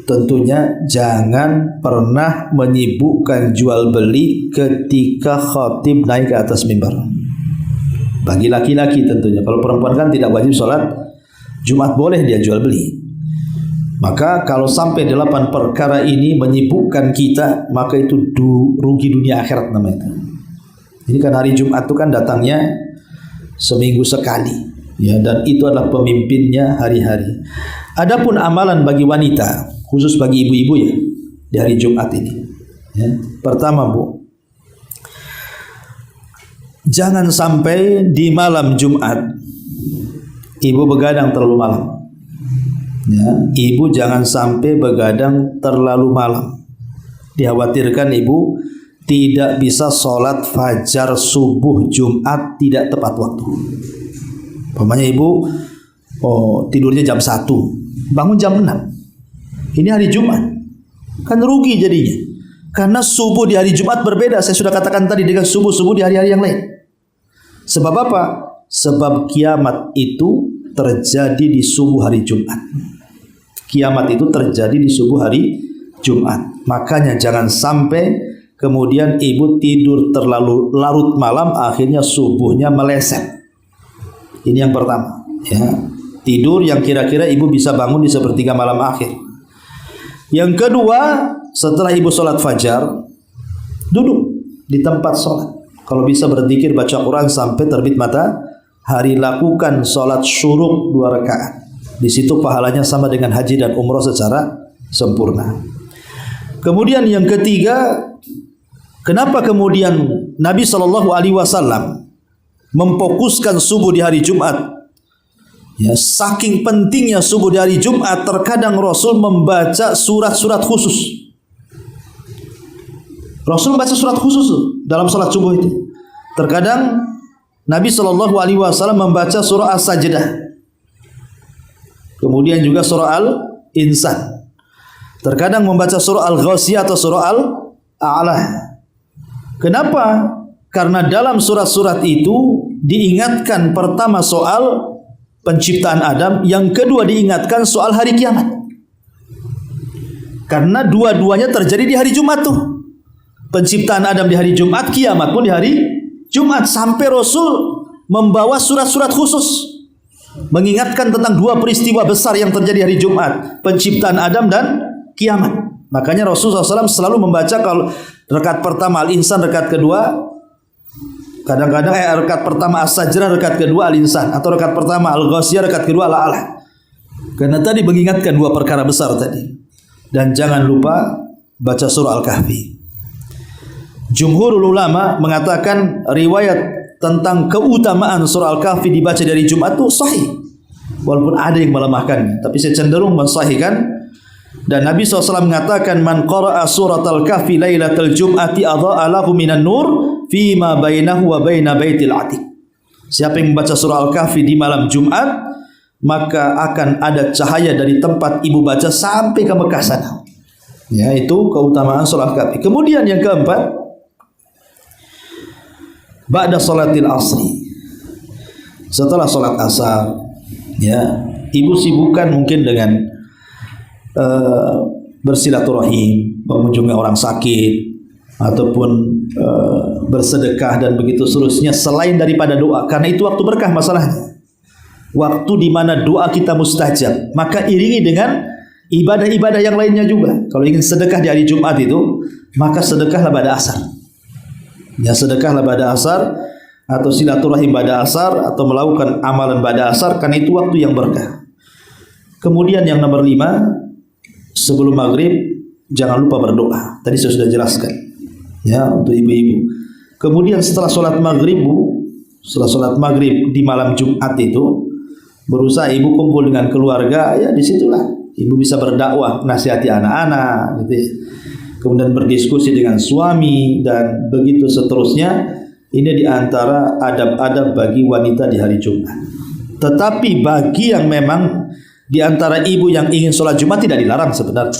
tentunya jangan pernah menyibukkan jual beli ketika khatib naik ke atas mimbar. Bagi laki-laki tentunya. Kalau perempuan kan tidak wajib sholat Jumat, boleh dia jual beli. Maka kalau sampai 8 perkara ini menyibukkan kita, maka itu rugi dunia akhirat namanya. Ini kan hari Jumat itu kan datangnya seminggu sekali, ya, dan itu adalah pemimpinnya hari-hari. Adapun amalan bagi wanita, khusus bagi ibu-ibu ya, di hari Jumat ini. Ya. Pertama, Bu, jangan sampai di malam Jumat ibu begadang terlalu malam. Ya, ibu jangan sampai begadang terlalu malam. Dikhawatirkan ibu tidak bisa sholat fajar subuh Jumat tidak tepat waktu. Umpamanya ibu tidurnya jam 1, bangun jam 6. Ini hari Jumat, kan rugi jadinya. Karena subuh di hari Jumat berbeda. Saya sudah katakan tadi dengan subuh-subuh di hari-hari yang lain. Sebab apa? Sebab kiamat itu terjadi di subuh hari Jumat. Kiamat itu terjadi di subuh hari Jumat. Makanya jangan sampai kemudian ibu tidur terlalu larut malam, akhirnya subuhnya meleset. Ini yang pertama. Ya. Tidur yang kira-kira ibu bisa bangun di sepertiga malam akhir. Yang kedua, setelah ibu sholat fajar, duduk di tempat sholat. Kalau bisa berzikir, baca Quran sampai terbit matahari. Lakukan sholat syuruk 2 rakaat. Di situ pahalanya sama dengan haji dan umrah secara sempurna. Kemudian yang ketiga, kenapa kemudian Nabi SAW memfokuskan subuh di hari Jumat? Ya, saking pentingnya subuh di hari Jumat, terkadang Rasul membaca surat-surat khusus. Rasul membaca surat khusus dalam salat subuh itu. Terkadang Nabi SAW membaca surah As-Sajdah, kemudian juga surah Al-Insan. Terkadang membaca surah Al-Ghasiyah atau surah Al-A'la. Kenapa? Karena dalam surat-surat itu diingatkan pertama soal penciptaan Adam, yang kedua diingatkan soal hari kiamat. Karena dua-duanya terjadi di hari Jumat tuh. Penciptaan Adam di hari Jumat, kiamat pun di hari Jumat. Sampai Rasul membawa surat-surat khusus mengingatkan tentang dua peristiwa besar yang terjadi hari Jumat, penciptaan Adam dan kiamat. Makanya Rasulullah SAW selalu membaca kalau rakaat pertama Al-Insan, rakaat kedua kadang-kadang rakaat pertama As-Sajdah, rakaat kedua Al-Insan, atau rakaat pertama Al-Ghasyiyah, rakaat kedua Al-A'la. Karena tadi mengingatkan dua perkara besar tadi. Dan jangan lupa baca surah Al-Kahfi. Jumhurul ulama mengatakan riwayat tentang keutamaan surah Al-Kahfi dibaca dari Jumat itu sahih. Walaupun ada yang melemahkannya, tapi saya cenderung mensahihkan. Dan Nabi SAW mengatakan, man qara'a surat Al-Kahfi lailatul Jum'ati adha'a lahu minan nur fima bainahu wa baina baitil atiq. Siapa yang membaca surah Al-Kahfi di malam Jumat, maka akan ada cahaya dari tempat ibu baca sampai ke Mekah sana. Ya, itu keutamaan surah Al-Kahfi. Kemudian yang keempat, ba'da salatil asri, setelah salat asar, ya, ibu sibukkan mungkin dengan bersilaturahim, mengunjungi orang sakit, ataupun bersedekah dan begitu seterusnya selain daripada doa, karena itu waktu berkah masalahnya. Waktu di mana doa kita mustajab, maka iringi dengan ibadah-ibadah yang lainnya juga. Kalau ingin sedekah di hari Jumat itu, maka sedekahlah pada asar. Ya, sedekahlah pada asar, atau silaturahim pada asar, atau melakukan amalan pada asar, karena itu waktu yang berkah. Kemudian yang nomor 5, sebelum maghrib jangan lupa berdoa. Tadi saya sudah jelaskan, ya, untuk ibu-ibu. Kemudian setelah sholat maghrib, setelah sholat maghrib di malam Jumat itu, berusaha ibu kumpul dengan keluarga. Ya, disitulah ibu bisa berdakwah, nasihati anak-anak, gitu ya. Kemudian berdiskusi dengan suami dan begitu seterusnya. Ini diantara adab-adab bagi wanita di hari Jumat. Tetapi bagi yang memang diantara ibu yang ingin sholat Jumat tidak dilarang sebenarnya.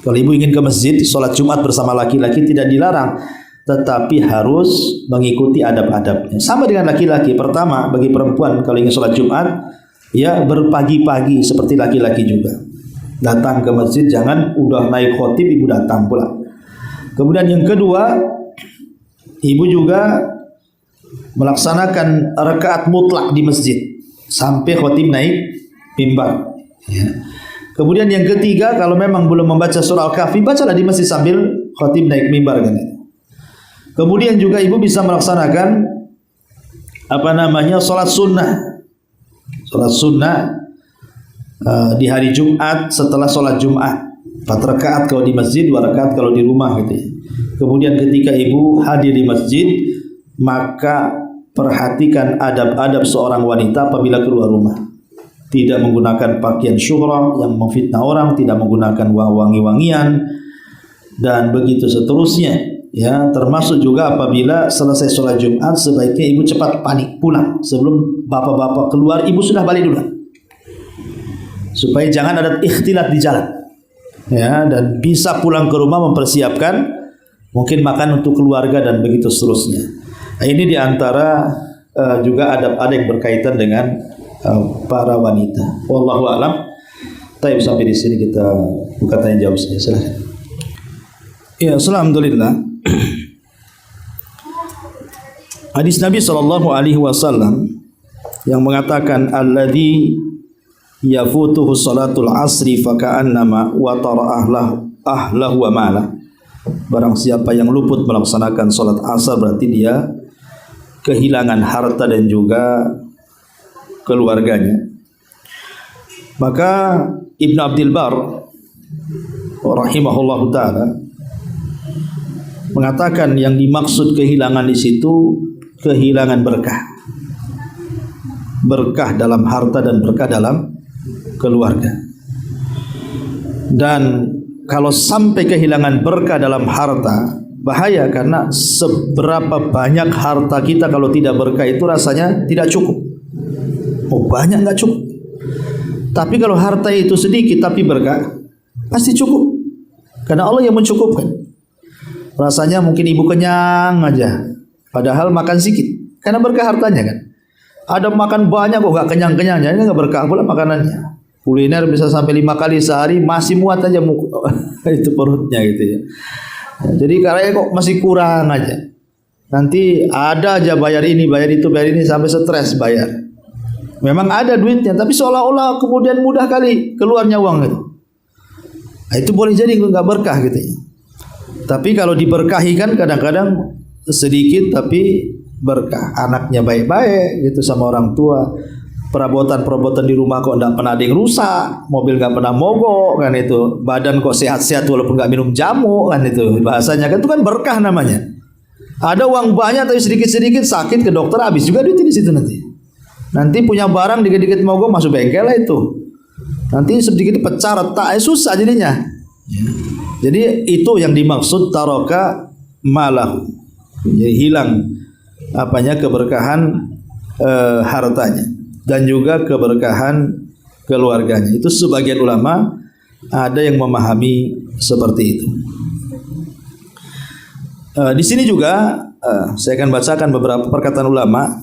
Kalau ibu ingin ke masjid sholat Jumat bersama laki-laki tidak dilarang, tetapi harus mengikuti adab-adabnya. Sama dengan laki-laki. Pertama, bagi perempuan kalau ingin sholat Jumat, ya berpagi-pagi seperti laki-laki juga. Datang ke masjid, jangan udah naik khotib ibu datang pula. Kemudian yang kedua, ibu juga melaksanakan rakaat mutlak di masjid sampai khotib naik mimbar. Ya. Kemudian yang ketiga, kalau memang belum membaca surah Al-Kahfi, bacalah di masjid sambil khotib naik mimbar kan. Kemudian juga ibu bisa melaksanakan salat sunnah. Salat sunnah di hari Jumat setelah sholat Jumat, 4 rakaat kalau di masjid, 2 rakaat kalau di rumah gitu ya. Kemudian ketika ibu hadir di masjid, maka perhatikan adab-adab seorang wanita apabila keluar rumah. Tidak menggunakan pakaian syuhrah yang memfitnah orang, tidak menggunakan wangi-wangian dan begitu seterusnya. Ya, termasuk juga apabila selesai sholat Jumat sebaiknya ibu cepat panik pulang sebelum bapak-bapak keluar, ibu sudah balik dulu. Supaya jangan ada ikhtilat di jalan. Ya, dan bisa pulang ke rumah mempersiapkan mungkin makan untuk keluarga dan begitu seterusnya. Nah, ini diantara juga ada yang berkaitan dengan para wanita. Wallahu a'lam. Taib, sampai di sini kita buka tanya jawab saja. Silakan. Ya, alhamdulillah. Hadis Nabi SAW yang mengatakan alladzi yafutuhu salatul asri faka'annama watara ahlahu wa mala. Barang siapa yang luput melaksanakan salat asar berarti dia kehilangan harta dan juga keluarganya. Maka Ibnu Abdul Bar rahimahullahu taala mengatakan yang dimaksud kehilangan di situ kehilangan berkah. Berkah dalam harta dan berkah dalam keluarga. Dan kalau sampai kehilangan berkah dalam harta, bahaya, karena seberapa banyak harta kita kalau tidak berkah itu rasanya tidak cukup. Oh, banyak nggak cukup. Tapi kalau harta itu sedikit tapi berkah, pasti cukup. Karena Allah yang mencukupkan. Rasanya mungkin ibu kenyang aja, padahal makan sedikit. Karena berkah hartanya kan. Ada makan banyak kok nggak kenyang-kenyang, jadi nggak berkah pula makanannya. Kuliner bisa sampai 5 kali sehari masih muat aja itu perutnya gitu ya. Jadi karena kok masih kurang aja. Nanti ada aja bayar ini, bayar itu, bayar ini sampai stres bayar. Memang ada duitnya, tapi seolah-olah kemudian mudah kali keluarnya uang itu. Nah, itu boleh jadi nggak berkah gitu ya. Tapi kalau diberkahi kan kadang-kadang sedikit tapi berkah. Anaknya baik-baik gitu sama orang tua. Perabotan-perabotan di rumah kok enggak pernah ada yang rusak, mobil enggak pernah mogok kan itu. Badan kok sehat-sehat walaupun enggak minum jamu kan itu. Bahasanya kan itu kan berkah namanya. Ada uang banyak tapi sedikit-sedikit sakit ke dokter habis juga duit di situ nanti. Nanti punya barang dikit-dikit mogok masuk bengkel lah itu. Nanti sedikit pecah retak susah jadinya. Jadi itu yang dimaksud taraka malahu. Jadi hilang apanya keberkahan hartanya dan juga keberkahan keluarganya. Itu sebagian ulama ada yang memahami seperti itu. Di sini juga saya akan bacakan beberapa perkataan ulama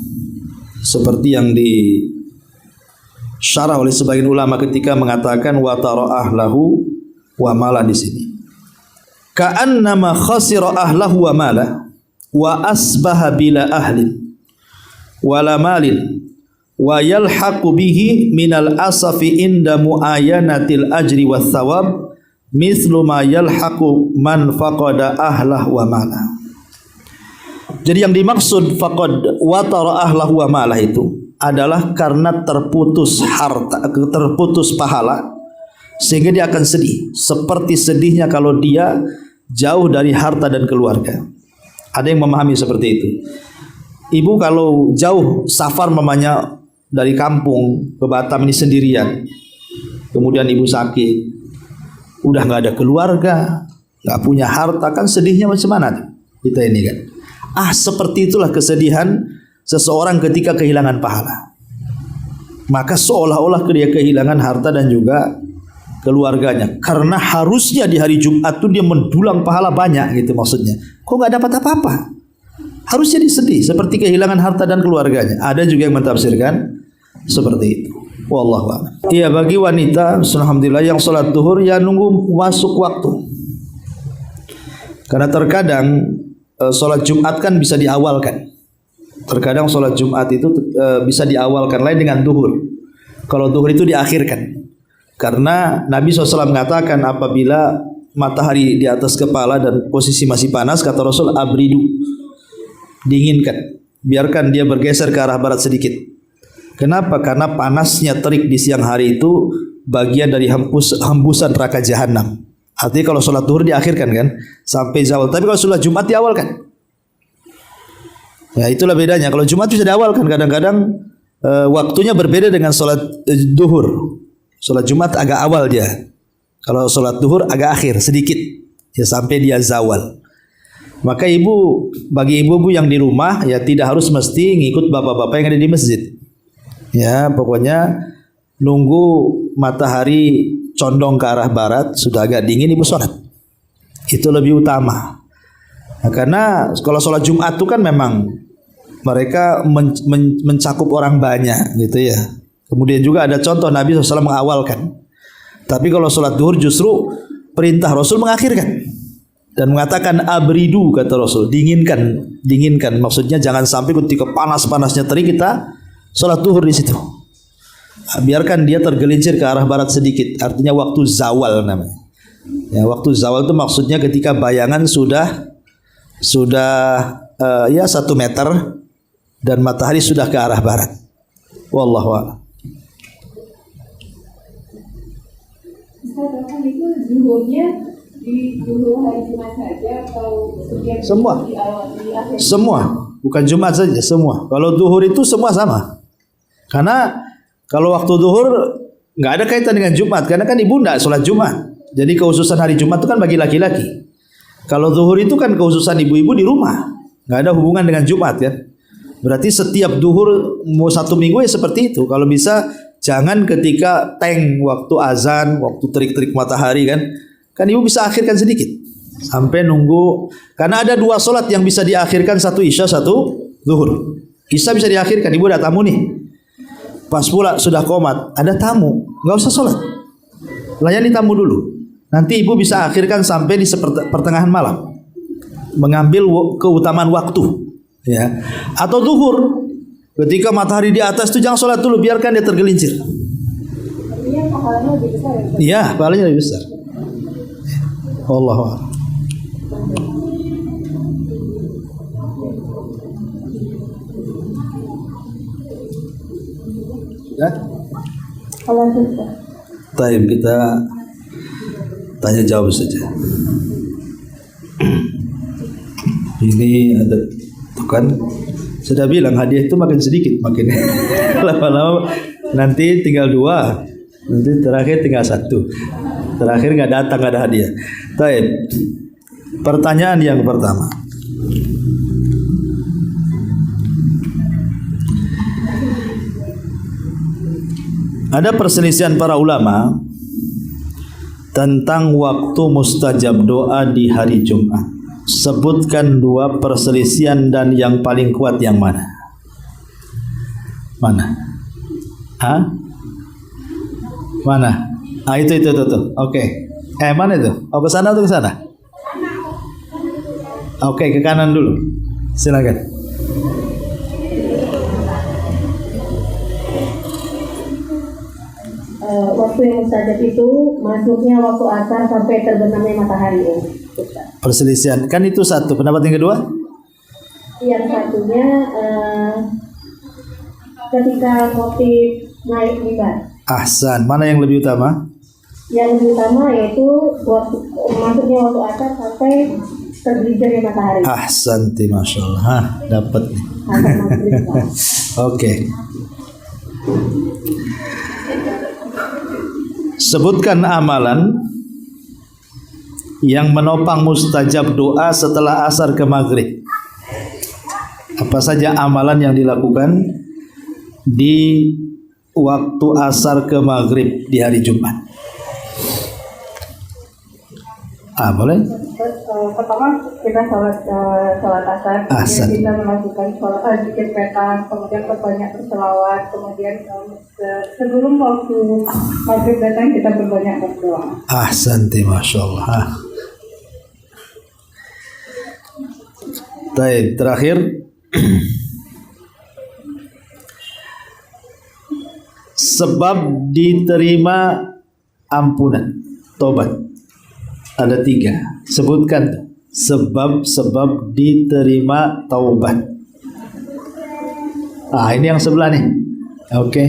seperti yang disyarah oleh sebagian ulama ketika mengatakan wa tara ahlahu wa mala di sini. Ka'annama khasira ahlahu wa mala wa asbaha bila ahlin wala malin wa yalhaqu bihi minal asafi inda muayanatil ajri was thawab mithlu ma yalhaqu man faqada ahlah wa mala. Jadi yang dimaksud faqad wa tara ahlahu wa mala itu adalah karena terputus harta, terputus pahala, sehingga dia akan sedih seperti sedihnya kalau dia jauh dari harta dan keluarga. Ada yang memahami seperti itu. Ibu kalau jauh safar mamanya dari kampung ke Batam ini sendirian, kemudian ibu sakit, udah nggak ada keluarga, nggak punya harta, kan sedihnya macam mana tuh kita ini kan? Seperti itulah kesedihan seseorang ketika kehilangan pahala. Maka seolah-olah dia kehilangan harta dan juga keluarganya, karena harusnya di hari Jumat tuh dia mendulang pahala banyak gitu maksudnya. Kok nggak dapat apa-apa? Harusnya disedih seperti kehilangan harta dan keluarganya. Ada juga yang mentafsirkan seperti itu. Wallahu a'lam. Iya, bagi wanita alhamdulillah yang sholat duhur ya nunggu masuk waktu. Karena terkadang sholat Jumat kan bisa diawalkan. Terkadang sholat Jumat itu bisa diawalkan lain dengan duhur. Kalau duhur itu diakhirkan. Karena Nabi SAW mengatakan apabila matahari di atas kepala dan posisi masih panas, kata Rasul, abridu, dinginkan, biarkan dia bergeser ke arah barat sedikit. Kenapa? Karena panasnya terik di siang hari itu bagian dari hembusan neraka jahanam. Artinya kalau sholat duhur diakhirkan kan sampai zawal. Tapi kalau sholat Jumat diawalkan. Ya itulah bedanya. Kalau Jumat bisa diawalkan, kadang-kadang waktunya berbeda dengan sholat duhur. Sholat Jumat agak awal dia. Kalau sholat duhur agak akhir sedikit, ya sampai dia zawal. Maka bagi ibu-ibu yang di rumah ya tidak harus mesti ngikut bapak-bapak yang ada di masjid. Ya pokoknya nunggu matahari condong ke arah barat, sudah agak dingin ibu sholat. Itu lebih utama. Nah, karena kalau sholat Jumat itu kan memang mereka mencakup orang banyak gitu ya. Kemudian juga ada contoh Nabi SAW mengawalkan. Tapi kalau sholat duhur justru perintah Rasul mengakhirkan dan mengatakan abridu, kata Rasul, dinginkan. Maksudnya jangan sampai ketika panas-panasnya terik kita sholat duhur di situ. Biarkan dia tergelincir ke arah barat sedikit. Artinya waktu zawal namanya. Ya, waktu zawal itu maksudnya ketika bayangan sudah 1 meter dan matahari sudah ke arah barat. Wallahu a'lam. Misalkan itu zuhurnya di zuhur hari Jumat saja atau semua? Di awal, di akhir? Semua, bukan Jumat saja, semua. Kalau duhur itu semua sama. Karena kalau waktu duhur nggak ada kaitan dengan Jumat, karena kan ibu nggak sholat Jumat. Jadi kekhususan hari Jumat itu kan bagi laki-laki. Kalau zuhur itu kan kekhususan ibu-ibu di rumah, nggak ada hubungan dengan Jumat kan. Berarti setiap duhur mau 1 minggu ya seperti itu. Kalau bisa jangan ketika waktu azan, waktu terik-terik matahari kan ibu bisa akhirkan sedikit sampai nunggu. Karena ada 2 sholat yang bisa diakhirkan, 1 isya, 1 zuhur. Isya bisa diakhirkan, ibu ada tamu nih, pas pula sudah qomat, ada tamu, nggak usah sholat, layani tamu dulu. Nanti ibu bisa akhirkan sampai di pertengahan malam, mengambil keutamaan waktu. Ya. Atau zuhur, ketika matahari di atas itu jangan sholat dulu, biarkan dia tergelincir. Artinya pahalanya lebih besar ya? Iya, pahalanya lebih besar. Wallahu a'lam. Ya? Kalau susah. Taib, kita tanya jawab saja. Ini ada tuh kan, sudah bilang hadiah itu makin sedikit makin lama-lama nanti tinggal 2, nanti terakhir tinggal 1, terakhir nggak datang, nggak ada hadiah. Taib, pertanyaan yang pertama, ada perselisihan para ulama tentang waktu mustajab doa di hari Jumat. Sebutkan 2 perselisihan dan yang paling kuat yang mana? Mana? Hah? Mana? Ah, itu tuh. Oke. Mana itu? Oh, ke sana atau ke sana? Oke, ke kanan dulu. Silakan. Waktu yang mustajab itu masuknya waktu asar sampai terbenamnya matahari. Perselisihan. Kan itu satu. Pendapat yang kedua? Yang satunya ketika motif naik mimbar. Ahsan. Mana yang lebih utama? Yang lebih utama yaitu masuknya waktu asar sampai tergelincirnya matahari. Ahsan, masya Allah. Hah, dapat nih. Asar maghrib, Pak. Oke. Sebutkan amalan yang menopang mustajab doa setelah asar ke maghrib. Apa saja amalan yang dilakukan di waktu asar ke maghrib di hari Jumat? Boleh? Pertama kita sholat asar, Asar. kemudian kita melakukan sholat zikir peta, kemudian berbanyak berselawat, kemudian sebelum waktu maghrib datang kita berbanyak berdoa. Ahsanti, masya Allah. Baik, terakhir sebab diterima ampunan tobat ada 3. Sebutkan sebab diterima taubat. Ini yang sebelah nih. Oke.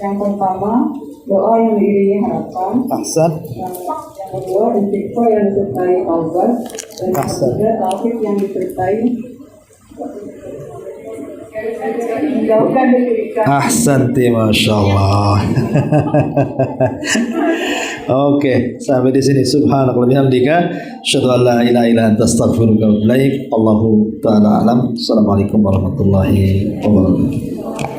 Yang pertama doa yang diiringi harapan. Ahsan. Yang kedua istighfar yang disertai taubat. Dan yang ketiga tauhid yang disertai menjauhkan kesyirikan. Ahsanti, masya Allah. Oke, sampai di sini. Subhanallah bihamdika, asyhadu an la ilaha illa anta, astaghfiruka wa atubu ilaik. Allahu ta'ala alam. Assalamualaikum warahmatullahi wabarakatuh.